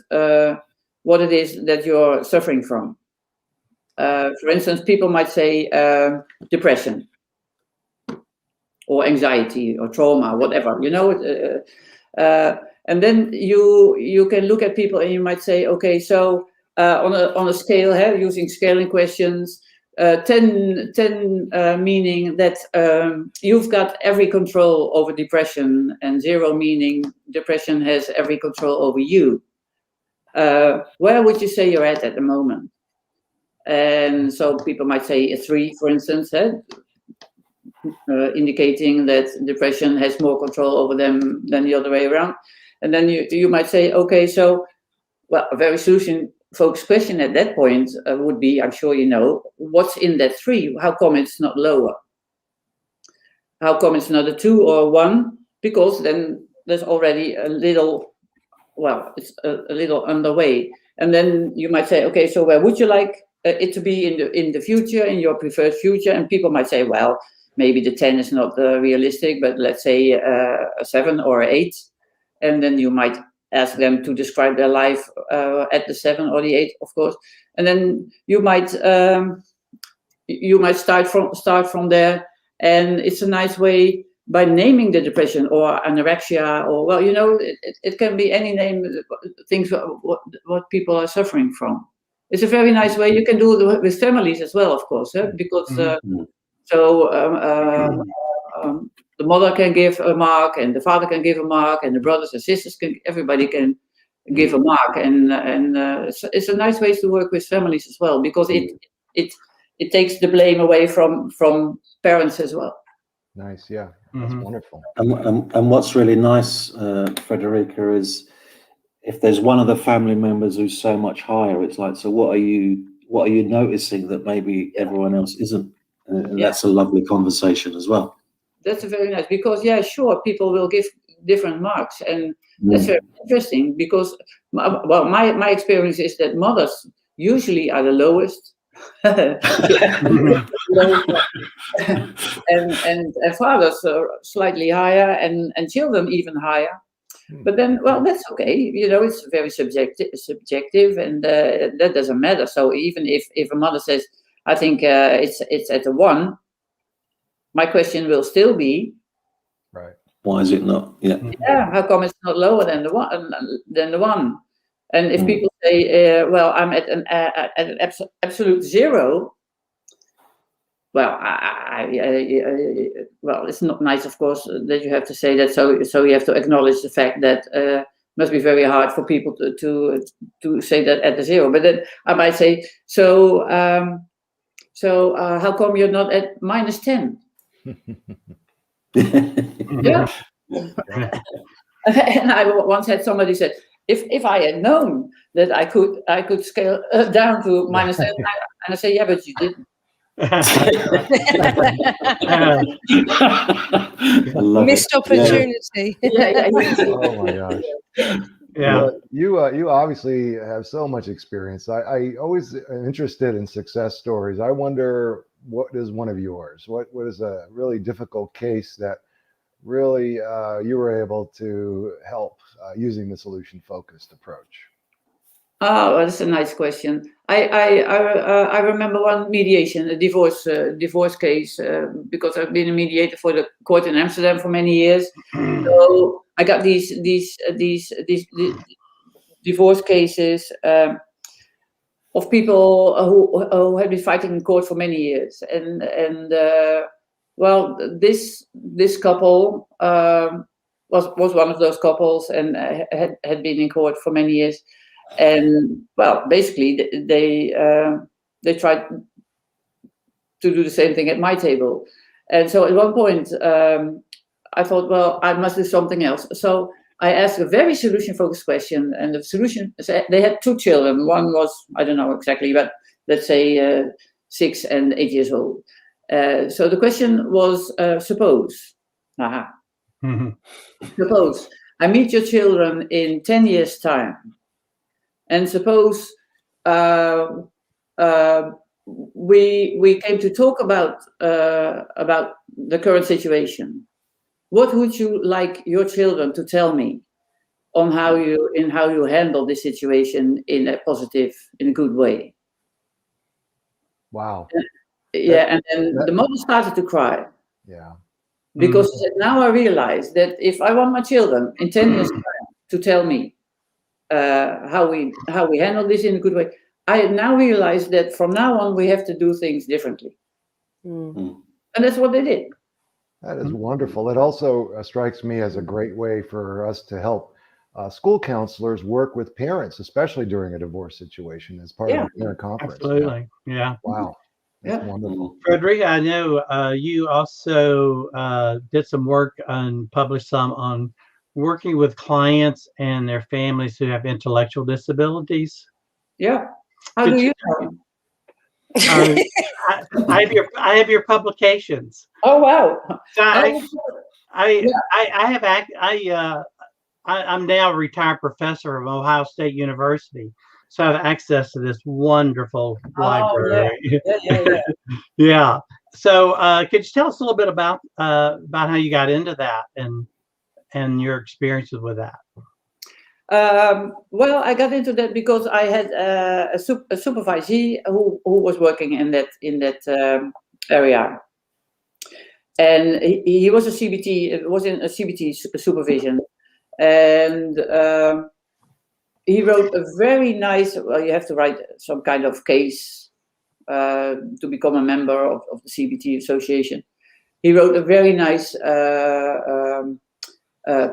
what it is that you're suffering from. For instance, people might say depression, or anxiety, or trauma, whatever, and then you can look at people and you might say, okay, so on a scale, using scaling questions, 10 meaning that you've got every control over depression, and 0 meaning depression has every control over you. Where would you say you're at the moment? And so people might say a 3, for instance, indicating that depression has more control over them than the other way around. And then you might say, okay, so, well, a very solution-focused question at that point would be, I'm sure you know, what's in that 3? How come it's not lower? How come it's not a 2 or 1? Because then there's already a little, it's a little underway. And then you might say, okay, so where would you like it to be in the future, in your preferred future? And people might say, well, maybe the 10 is not realistic, but let's say a 7 or 8. And then you might ask them to describe their life at the 7 or the 8, of course. And then you might start from there. And it's a nice way, by naming the depression or anorexia, or it can be any name, things what people are suffering from. It's a very nice way. You can do it with families as well, of course, because the mother can give a mark, and the father can give a mark, and the brothers and sisters everybody can give a mark, and it's a nice way to work with families as well, because it takes the blame away from parents as well. Nice, yeah, that's wonderful. And what's really nice, Fredrike, is if there's one of the family members who's so much higher, it's like, so what are you noticing that maybe everyone else isn't? And that's a lovely conversation as well. That's very nice, because sure, people will give different marks, and that's very interesting, because my experience is that mothers usually are the lowest, and fathers are slightly higher, and children even higher. But then, well, that's okay. It's very subjective, and that doesn't matter. So even if a mother says, I think it's at a 1, my question will still be, right? Why is it not? Yeah. How come it's not lower than the 1? And if people say, well, I'm at an absolute 0. Well, well, it's not nice, of course, that you have to say that. So you have to acknowledge the fact that must be very hard for people to say that at the 0. But then I might say, so how come you're not at -10? Yeah. And I once had somebody said, if I had known that I could scale down to -10, and I say, yeah, but you didn't. Missed opportunity. Oh my gosh. Yeah. You obviously have so much experience. I always am interested in success stories. I wonder, what is one of yours? What is a really difficult case that really you were able to help using the solution-focused approach? Oh, that's a nice question. I remember one mediation, a divorce case, because I've been a mediator for the court in Amsterdam for many years. So I got these divorce cases of people who had been fighting in court for many years, and well, this couple was one of those couples, and had been in court for many years. And well, basically, they tried to do the same thing at my table. And so at one point, I thought, well, I must do something else. So I asked a very solution-focused question, and the solution, they had 2 children. One was, I don't know exactly, but let's say 6 and 8 years old. So the question was, suppose I meet your children in 10 years' time. And suppose we came to talk about the current situation. What would you like your children to tell me on how you handle this situation in a positive, in a good way? Wow. And then the mother started to cry. Yeah. Because she said, now I realize that if I want my children in 10 years' time to tell me how we handle this in a good way, I now realize that from now on we have to do things differently. And that's what they did. That is wonderful. It also strikes me as a great way for us to help school counselors work with parents, especially during a divorce situation, as part of the parent conference. Absolutely. Yeah. Wow. That's wonderful. Fredrike, I know you also did some work and published some on working with clients and their families who have intellectual disabilities. Yeah. How do you know? I have your publications. Oh wow! So I'm now a retired professor of Ohio State University, so I have access to this wonderful library. Yeah. So could you tell us a little bit about how you got into that and your experiences with that? Well, I got into that because I had a supervisee who was working in that area, and he was a CBT. It was in a CBT supervision, and he wrote a very nice. Well, you have to write some kind of case to become a member of the CBT association. He wrote a very nice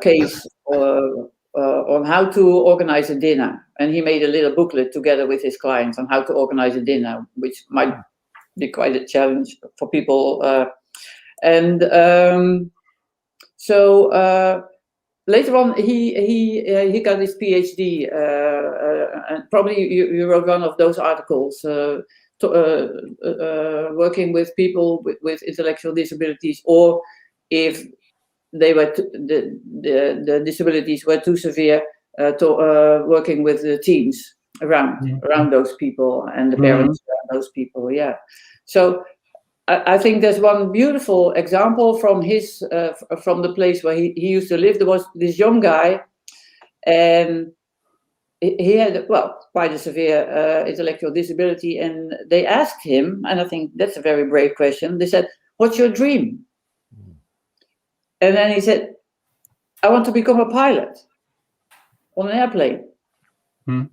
case on how to organize a dinner, and he made a little booklet together with his clients on how to organize a dinner, which might be quite a challenge for people. So later on, he got his PhD, and probably you wrote one of those articles working with people with intellectual disabilities, or if they were the disabilities were too severe, working with the teams around those people and the parents around those people. Yeah, so I think there's one beautiful example from his from the place where he used to live. There was this young guy, and he had quite a severe intellectual disability, and they asked him, and I think that's a very brave question. They said, "What's your dream?" And then he said, "I want to become a pilot on an airplane." And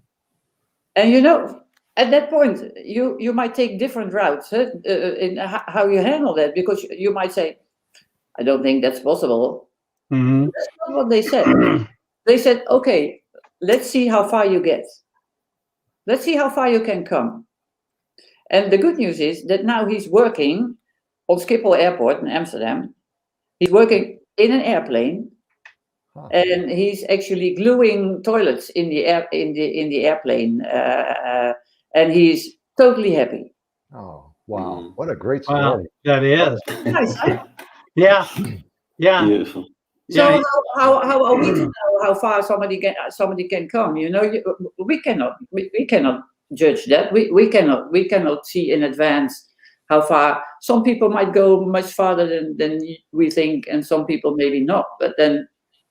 at that point, you might take different routes in how you handle that, because you might say, "I don't think that's possible." That's not what they said. They said, "Okay, let's see how far you get. Let's see how far you can come." And the good news is that now he's working on Schiphol Airport in Amsterdam. He's working in an airplane, and he's actually gluing toilets in the airplane, and he's totally happy. Oh, wow! What a great story! Wow, that is. Nice, huh? Yeah. Beautiful. So Yeah. how are we to know how far somebody can come? We cannot judge that. We cannot see in advance how far. Some people might go much farther than we think, and some people maybe not. But then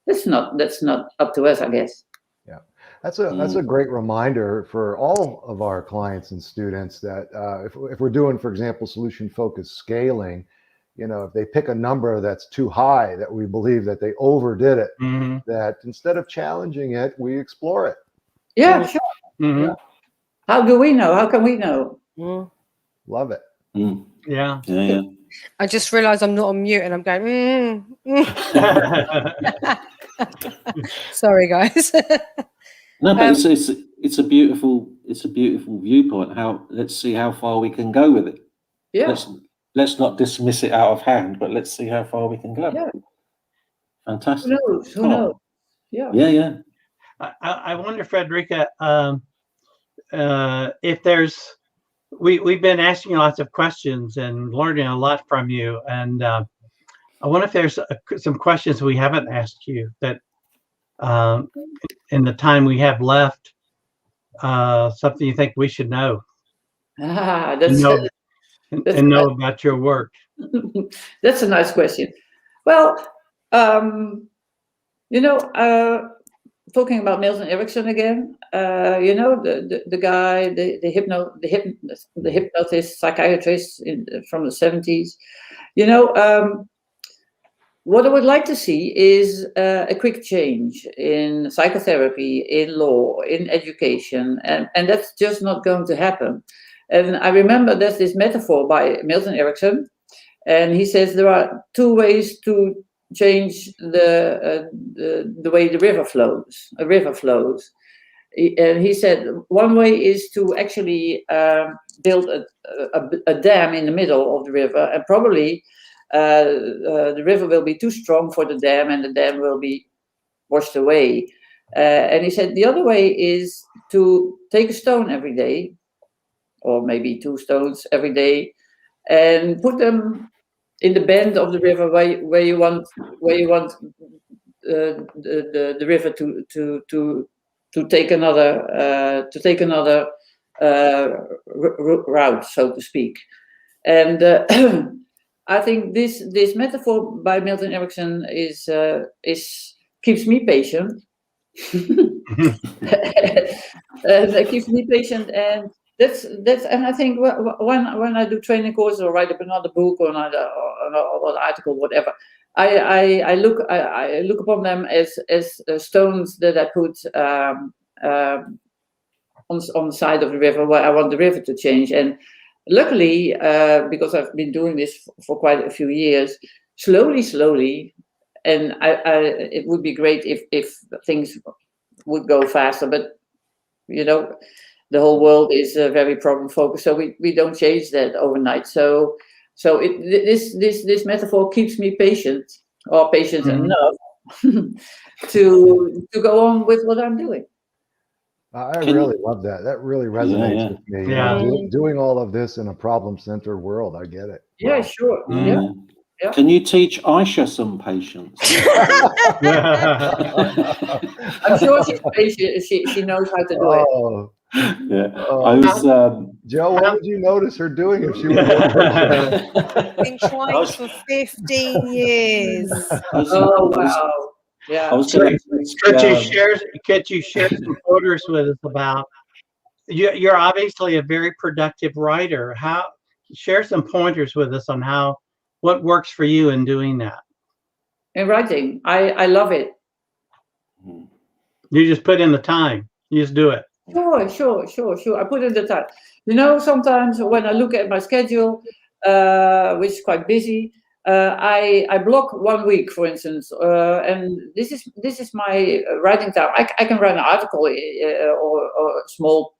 that's not up to us, I guess. Yeah, that's a great reminder for all of our clients and students that if we're doing, for example, solution-focused scaling, if they pick a number that's too high, that we believe that they overdid it, that instead of challenging it, we explore it. Yeah, sure. Yeah. How do we know? How can we know? Love it. Yeah. Yeah. I just realised I'm not on mute, and I'm going. Sorry, guys. No, but it's a beautiful viewpoint. Let's see how far we can go with it. Yeah. Let's not dismiss it out of hand, but let's see how far we can go. Yeah. Fantastic. Who knows? Yeah. Yeah. I wonder, Fredrike, if there's, we've been asking you lots of questions and learning a lot from you, and I wonder if there's some questions we haven't asked you that in the time we have left, something you think we should know. And know about your work. That's a nice question. Well, talking about Milton Erickson again, the guy, the hypnotist, psychiatrist from the 70s. What I would like to see is a quick change in psychotherapy, in law, in education, and that's just not going to happen. And I remember there's this metaphor by Milton Erickson, and he says there are two ways to change the way the river flows. A river flows, and he said one way is to actually build a dam in the middle of the river, and probably the river will be too strong for the dam, and the dam will be washed away. And he said the other way is to take a stone every day, or maybe 2 stones every day, and put them in the bend of the river where you want the river to take another route, so to speak. And I think this metaphor by Milton Erickson keeps me patient. It keeps me patient, and that's and I think when I do training courses or write up another book or another article, whatever, I look upon them as stones that I put on the side of the river where I want the river to change. And luckily, because I've been doing this for quite a few years, slowly, and it would be great if things would go faster. But the whole world is very problem focused, so we don't change that overnight. So this metaphor keeps me patient enough to go on with what I'm doing. I really love that. That really resonates with me. Yeah. Doing all of this in a problem-centered world, I get it. Yeah, Wow. sure. Yeah. Yeah. Can you teach Ayse some patience? I'm sure she's patient. She knows how to do it. Oh, Yeah, Oh. I was. Joe, what would you notice her doing if she were Been trying for 15 years. Oh wow! Yeah. I was So, going could you share some orders with us about you're obviously a very productive writer. Share some pointers with us on what works for you in doing that. In writing, I love it. You just put in the time. You just do it. Sure. I put in the time. Sometimes when I look at my schedule, which is quite busy, I block 1 week, for instance, and this is my writing time. I can write an article or a small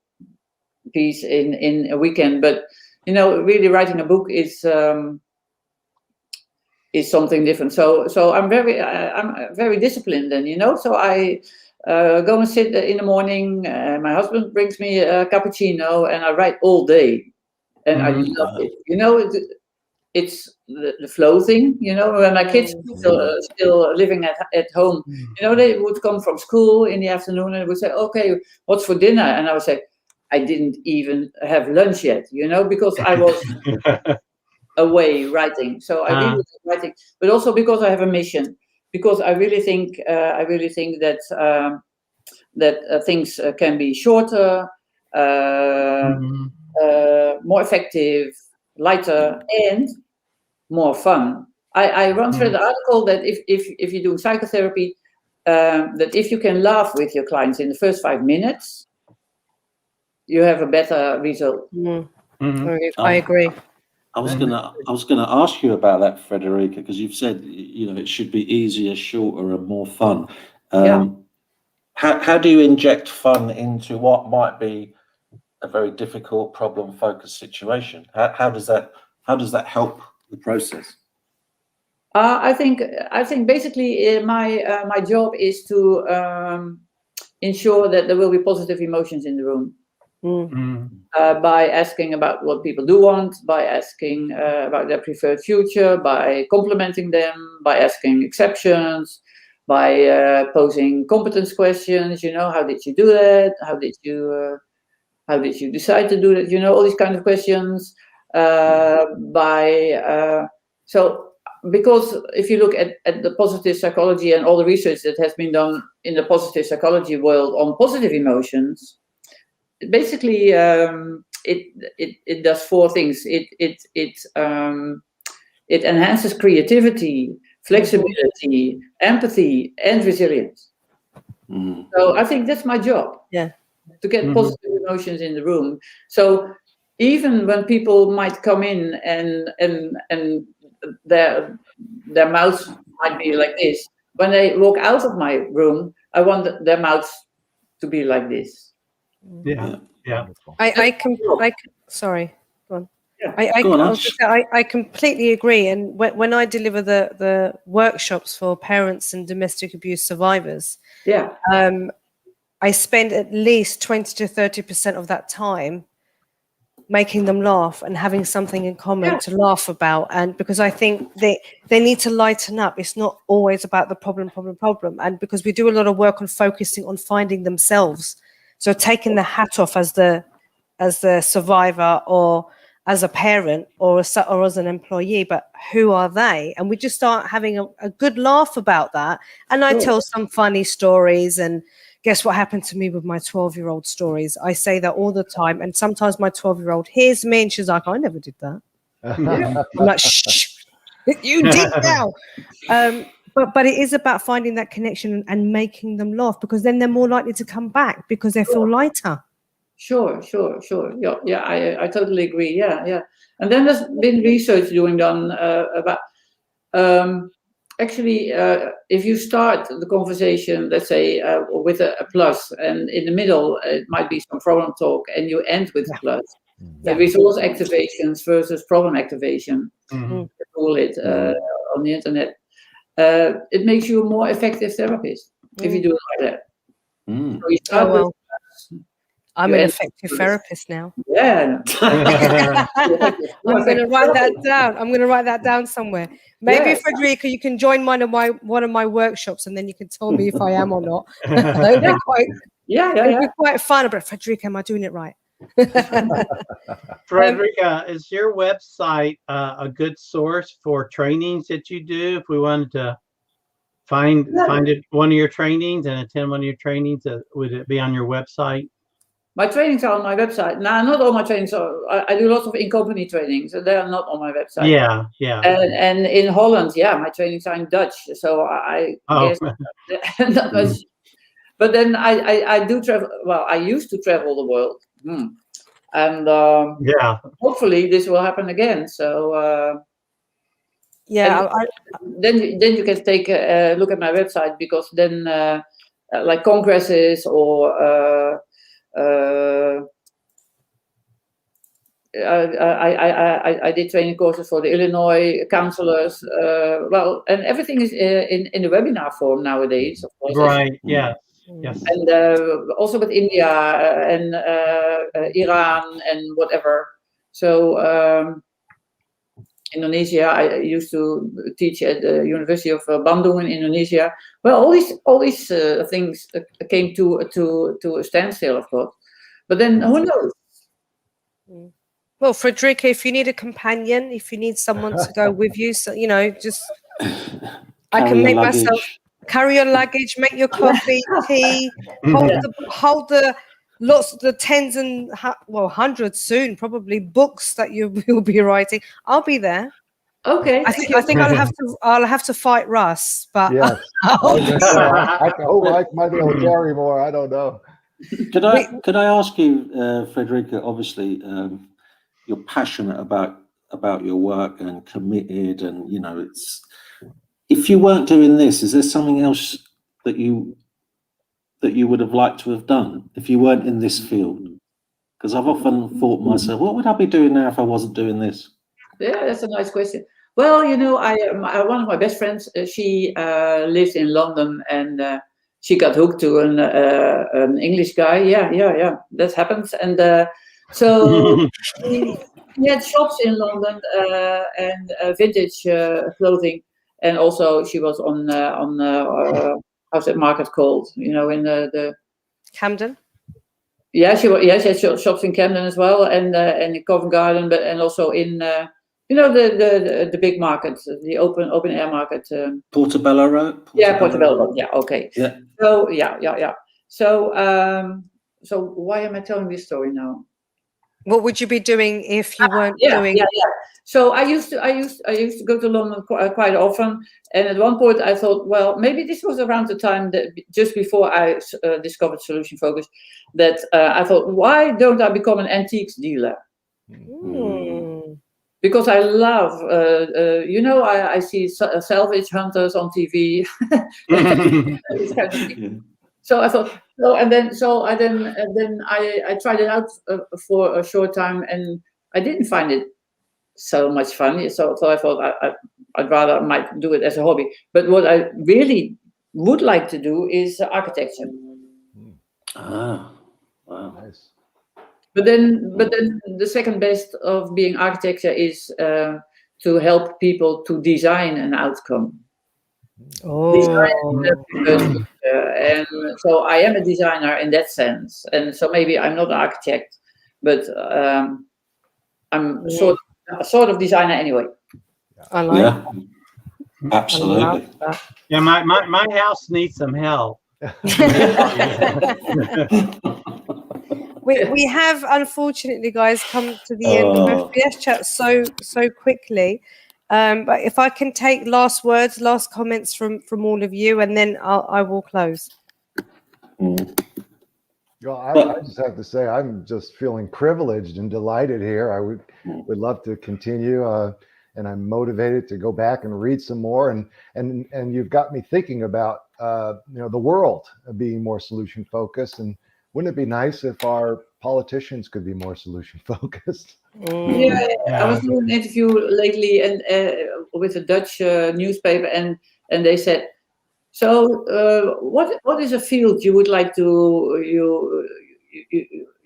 piece in a weekend, but really writing a book is something different. So I'm very disciplined, and so I go and sit in the morning. My husband brings me a cappuccino, and I write all day, and I love it. It's the flow thing. When my kids still living at home, they would come from school in the afternoon and would say, "Okay, what's for dinner?" And I would say, "I didn't even have lunch yet," because I was away writing. So I really like writing, but also because I have a mission. Because I really think that things can be shorter, more effective, lighter, and more fun. I once read an article that if you do psychotherapy, that if you can laugh with your clients in the first 5 minutes, you have a better result. I agree. I was gonna ask you about that, Fredrike, because you've said it should be easier, shorter, and more fun. How do you inject fun into what might be a very difficult, problem-focused situation? How does that help the process? I think basically my job is to ensure that there will be positive emotions in the room. By asking about what people do want, by asking about their preferred future, by complimenting them, by asking exceptions, by posing competence questions. How did you do that? How did you decide to do that? All these kind of questions. Because if you look at the positive psychology and all the research that has been done in the positive psychology world on positive emotions, basically it does 4 things. It enhances creativity, flexibility, empathy, and resilience. So I think that's my job. To get positive emotions in the room. So even when people might come in and their mouths might be like this, when they walk out of my room, I want their mouths to be like this. Sorry. Go on. Yeah. I completely agree. And when I deliver the workshops for parents and domestic abuse survivors, I spend at least 20 to 30% of that time making them laugh and having something in common to laugh about. And because I think they need to lighten up. It's not always about the problem. And because we do a lot of work on focusing on finding themselves. So taking the hat off as the survivor or as a parent or as an employee, but who are they? And we just start having a good laugh about that. And I tell some funny stories, and guess what happened to me with my 12-year-old stories? I say that all the time. And sometimes my 12-year-old hears me and she's like, I never did that. I'm like, shh, you did now. But it is about finding that connection and making them laugh, because then they're more likely to come back because they feel lighter. Sure. Yeah, I totally agree. Yeah. And then there's been research done about actually, if you start the conversation, let's say, with a plus, and in the middle it might be some problem talk, and you end with plus, the resource activations versus problem activation, call it on the internet, it makes you a more effective therapist if you do it like that. So you start with I'm an effective therapist now. Yeah. I'm going to write that down. I'm going to write that down somewhere. Maybe, Fredrike, you can join one of my workshops, and then you can tell me if I am or not. It'd be quite fun. But Fredrike, am I doing it right? Fredrike, is your website a good source for trainings that you do? If we wanted to find it, one of your trainings and attend one of your trainings, would it be on your website? My trainings are on my website. Now, not all my trainings are. I do lots of in-company trainings, and they are not on my website. Yeah. And in Holland, my trainings are in Dutch, so I guess not much. But then I do travel. Well, I used to travel the world, and hopefully this will happen again. So then you can take a look at my website, because then like congresses or I did training courses for the Illinois counselors. And everything is in the webinar form nowadays, of course. Right. Yes. And also with India and Iran and whatever. So Indonesia, I used to teach at the University of Bandung in Indonesia. Well, all these things came to a standstill, of course. But then who knows? Well, Fredrike, if you need a companion, if you need someone to go with you, so just I can make myself carry your luggage, make your coffee, tea, hold the lots of the tens and hundreds soon, probably books that you will be writing. I'll be there. Okay. I think I'll have to fight Russ, but yes. I might be able to carry more. I don't know. Could I ask you, Fredrike? Obviously, you're passionate about your work and committed, and it's. If you weren't doing this, is there something else that you would have liked to have done if you weren't in this field? Because I've often thought myself, what would I be doing now if I wasn't doing this? Yeah, that's a nice question. Well, one of my best friends, she lives in London, and she got hooked to an English guy. Yeah, that happens. And so he had shops in London and vintage clothing, and also she was on how's that market called? In the Camden. Yeah, she had shops in Camden as well, and in Covent Garden, and also in the big market, the open air market. Portobello Road. Portobello Road. Yeah, okay. Yeah. So yeah. So why am I telling this story now? What would you be doing if you weren't doing? Yeah. So I used to go to London quite often, and at one point I thought, well, maybe this was around the time that just before I discovered Solution Focus, that I thought, why don't I become an antiques dealer? Because I love, I see salvage hunters on TV. So I thought, then I tried it out for a short time, and I didn't find it so much fun. So I thought I'd rather might do it as a hobby. But what I really would like to do is architecture. Ah, wow, nice. But then the second best of being architecture is to help people to design an outcome. And so I am a designer in that sense, and so maybe I'm not an architect, but I'm sort of designer anyway. I like. Yeah, absolutely. Yeah, my house needs some help. We have, unfortunately, guys, come to the end of FBS chat so quickly. But if I can take last words, last comments from all of you, and then I will close. Well, I just have to say I'm just feeling privileged and delighted here. I would love to continue. and I'm motivated to go back and read some more. And you've got me thinking about the world being more solution focused. And wouldn't it be nice if our politicians could be more solution focused? Yeah, I was doing an interview lately and with a Dutch newspaper, and they said, so what is a field you would like to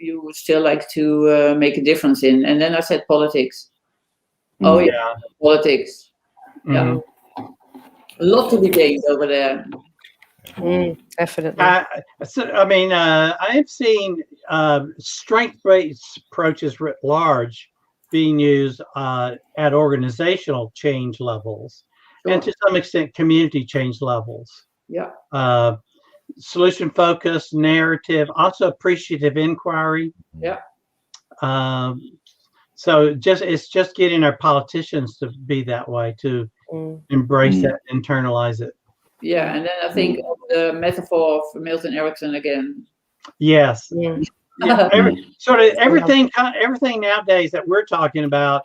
you would still like to make a difference in? And then I said politics. Oh yeah, politics. Yeah, a lot to be gained over there. Definitely. I have seen strength-based approaches writ large being used at organizational change levels, and to some extent community change levels. Yeah. Solution-focused, narrative, also appreciative inquiry. Yeah. So it's just getting our politicians to be that way, to embrace that, internalize it. Yeah, and then I think of the metaphor of Milton Erickson again. Yes. Yeah. Everything nowadays that we're talking about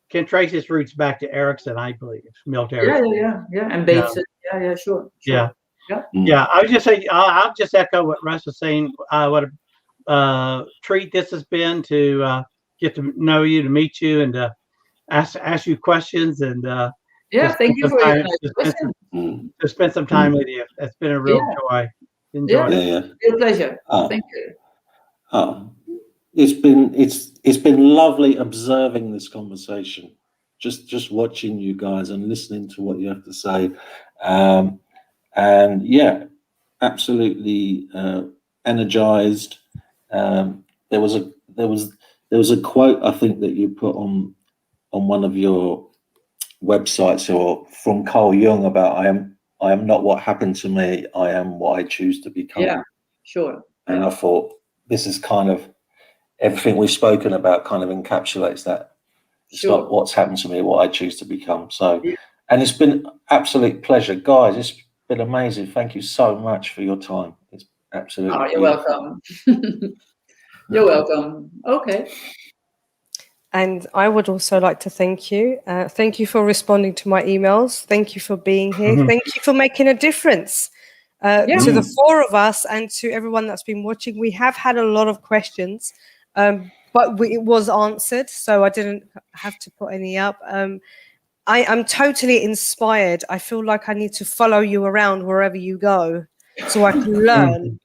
can trace its roots back to Erickson, I believe. Milton Erickson. Yeah. And Bates. Yeah, sure. Yeah. I would just say I'll just echo what Russ was saying. What a treat this has been to get to know you, to meet you, and to ask you questions, and thank you for your question. To spend some time with you. It's been a real joy. Enjoy it. Real pleasure. Thank you. It's been lovely observing this conversation, just watching you guys and listening to what you have to say, and yeah, absolutely energized. There was a quote I think that you put on one of your websites, or from Carl Jung, about I am not what happened to me, I am what I choose to become. Yeah, sure. And I thought this is kind of everything we've spoken about, kind of encapsulates that. It's not what's happened to me, what I choose to become. So, and it's been absolute pleasure, guys. It's been amazing. Thank you so much for your time. It's absolutely. Oh, you're welcome. You're welcome. Okay. And I would also like to thank you. Thank you for responding to my emails. Thank you for being here. Thank you for making a difference to the four of us and to everyone that's been watching. We have had a lot of questions, but it was answered, so I didn't have to put any up. I am totally inspired. I feel like I need to follow you around wherever you go so I can learn.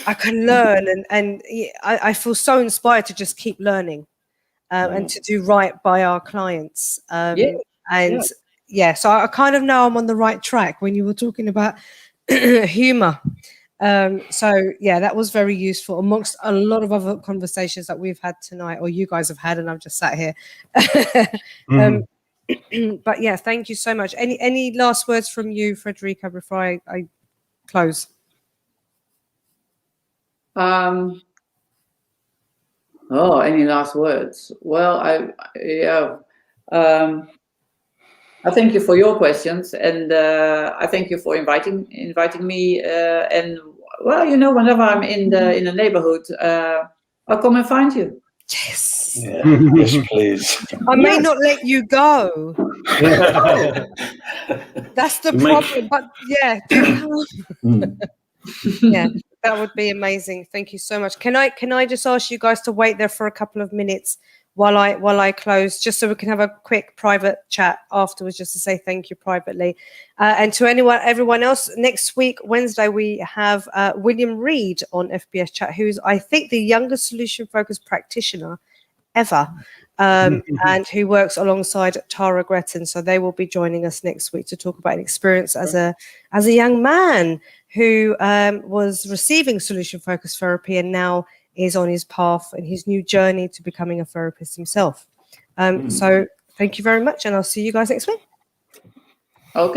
I can learn, and I feel so inspired to just keep learning. And to do right by our clients. So I kind of know I'm on the right track when you were talking about humor. So that was very useful amongst a lot of other conversations that we've had tonight, or you guys have had, and I've just sat here. But yeah, thank you so much. Any last words from you, Fredrike, before I close? Any last words? Well, I thank you for your questions, and I thank you for inviting me. And well, whenever I'm in the neighborhood, I'll come and find you. Yes. Yes, please. I may not let you go. That's the problem. But yeah, that would be amazing. Thank you so much. Can I just ask you guys to wait there for a couple of minutes while I close, just so we can have a quick private chat afterwards, just to say thank you privately. And to everyone else, next week, Wednesday, we have William Reed on FBS Chat, who's, I think, the youngest solution-focused practitioner ever, and who works alongside Tara Gretton. So they will be joining us next week to talk about an experience as a young man who was receiving solution-focused therapy and now is on his path and his new journey to becoming a therapist himself. So thank you very much, and I'll see you guys next week.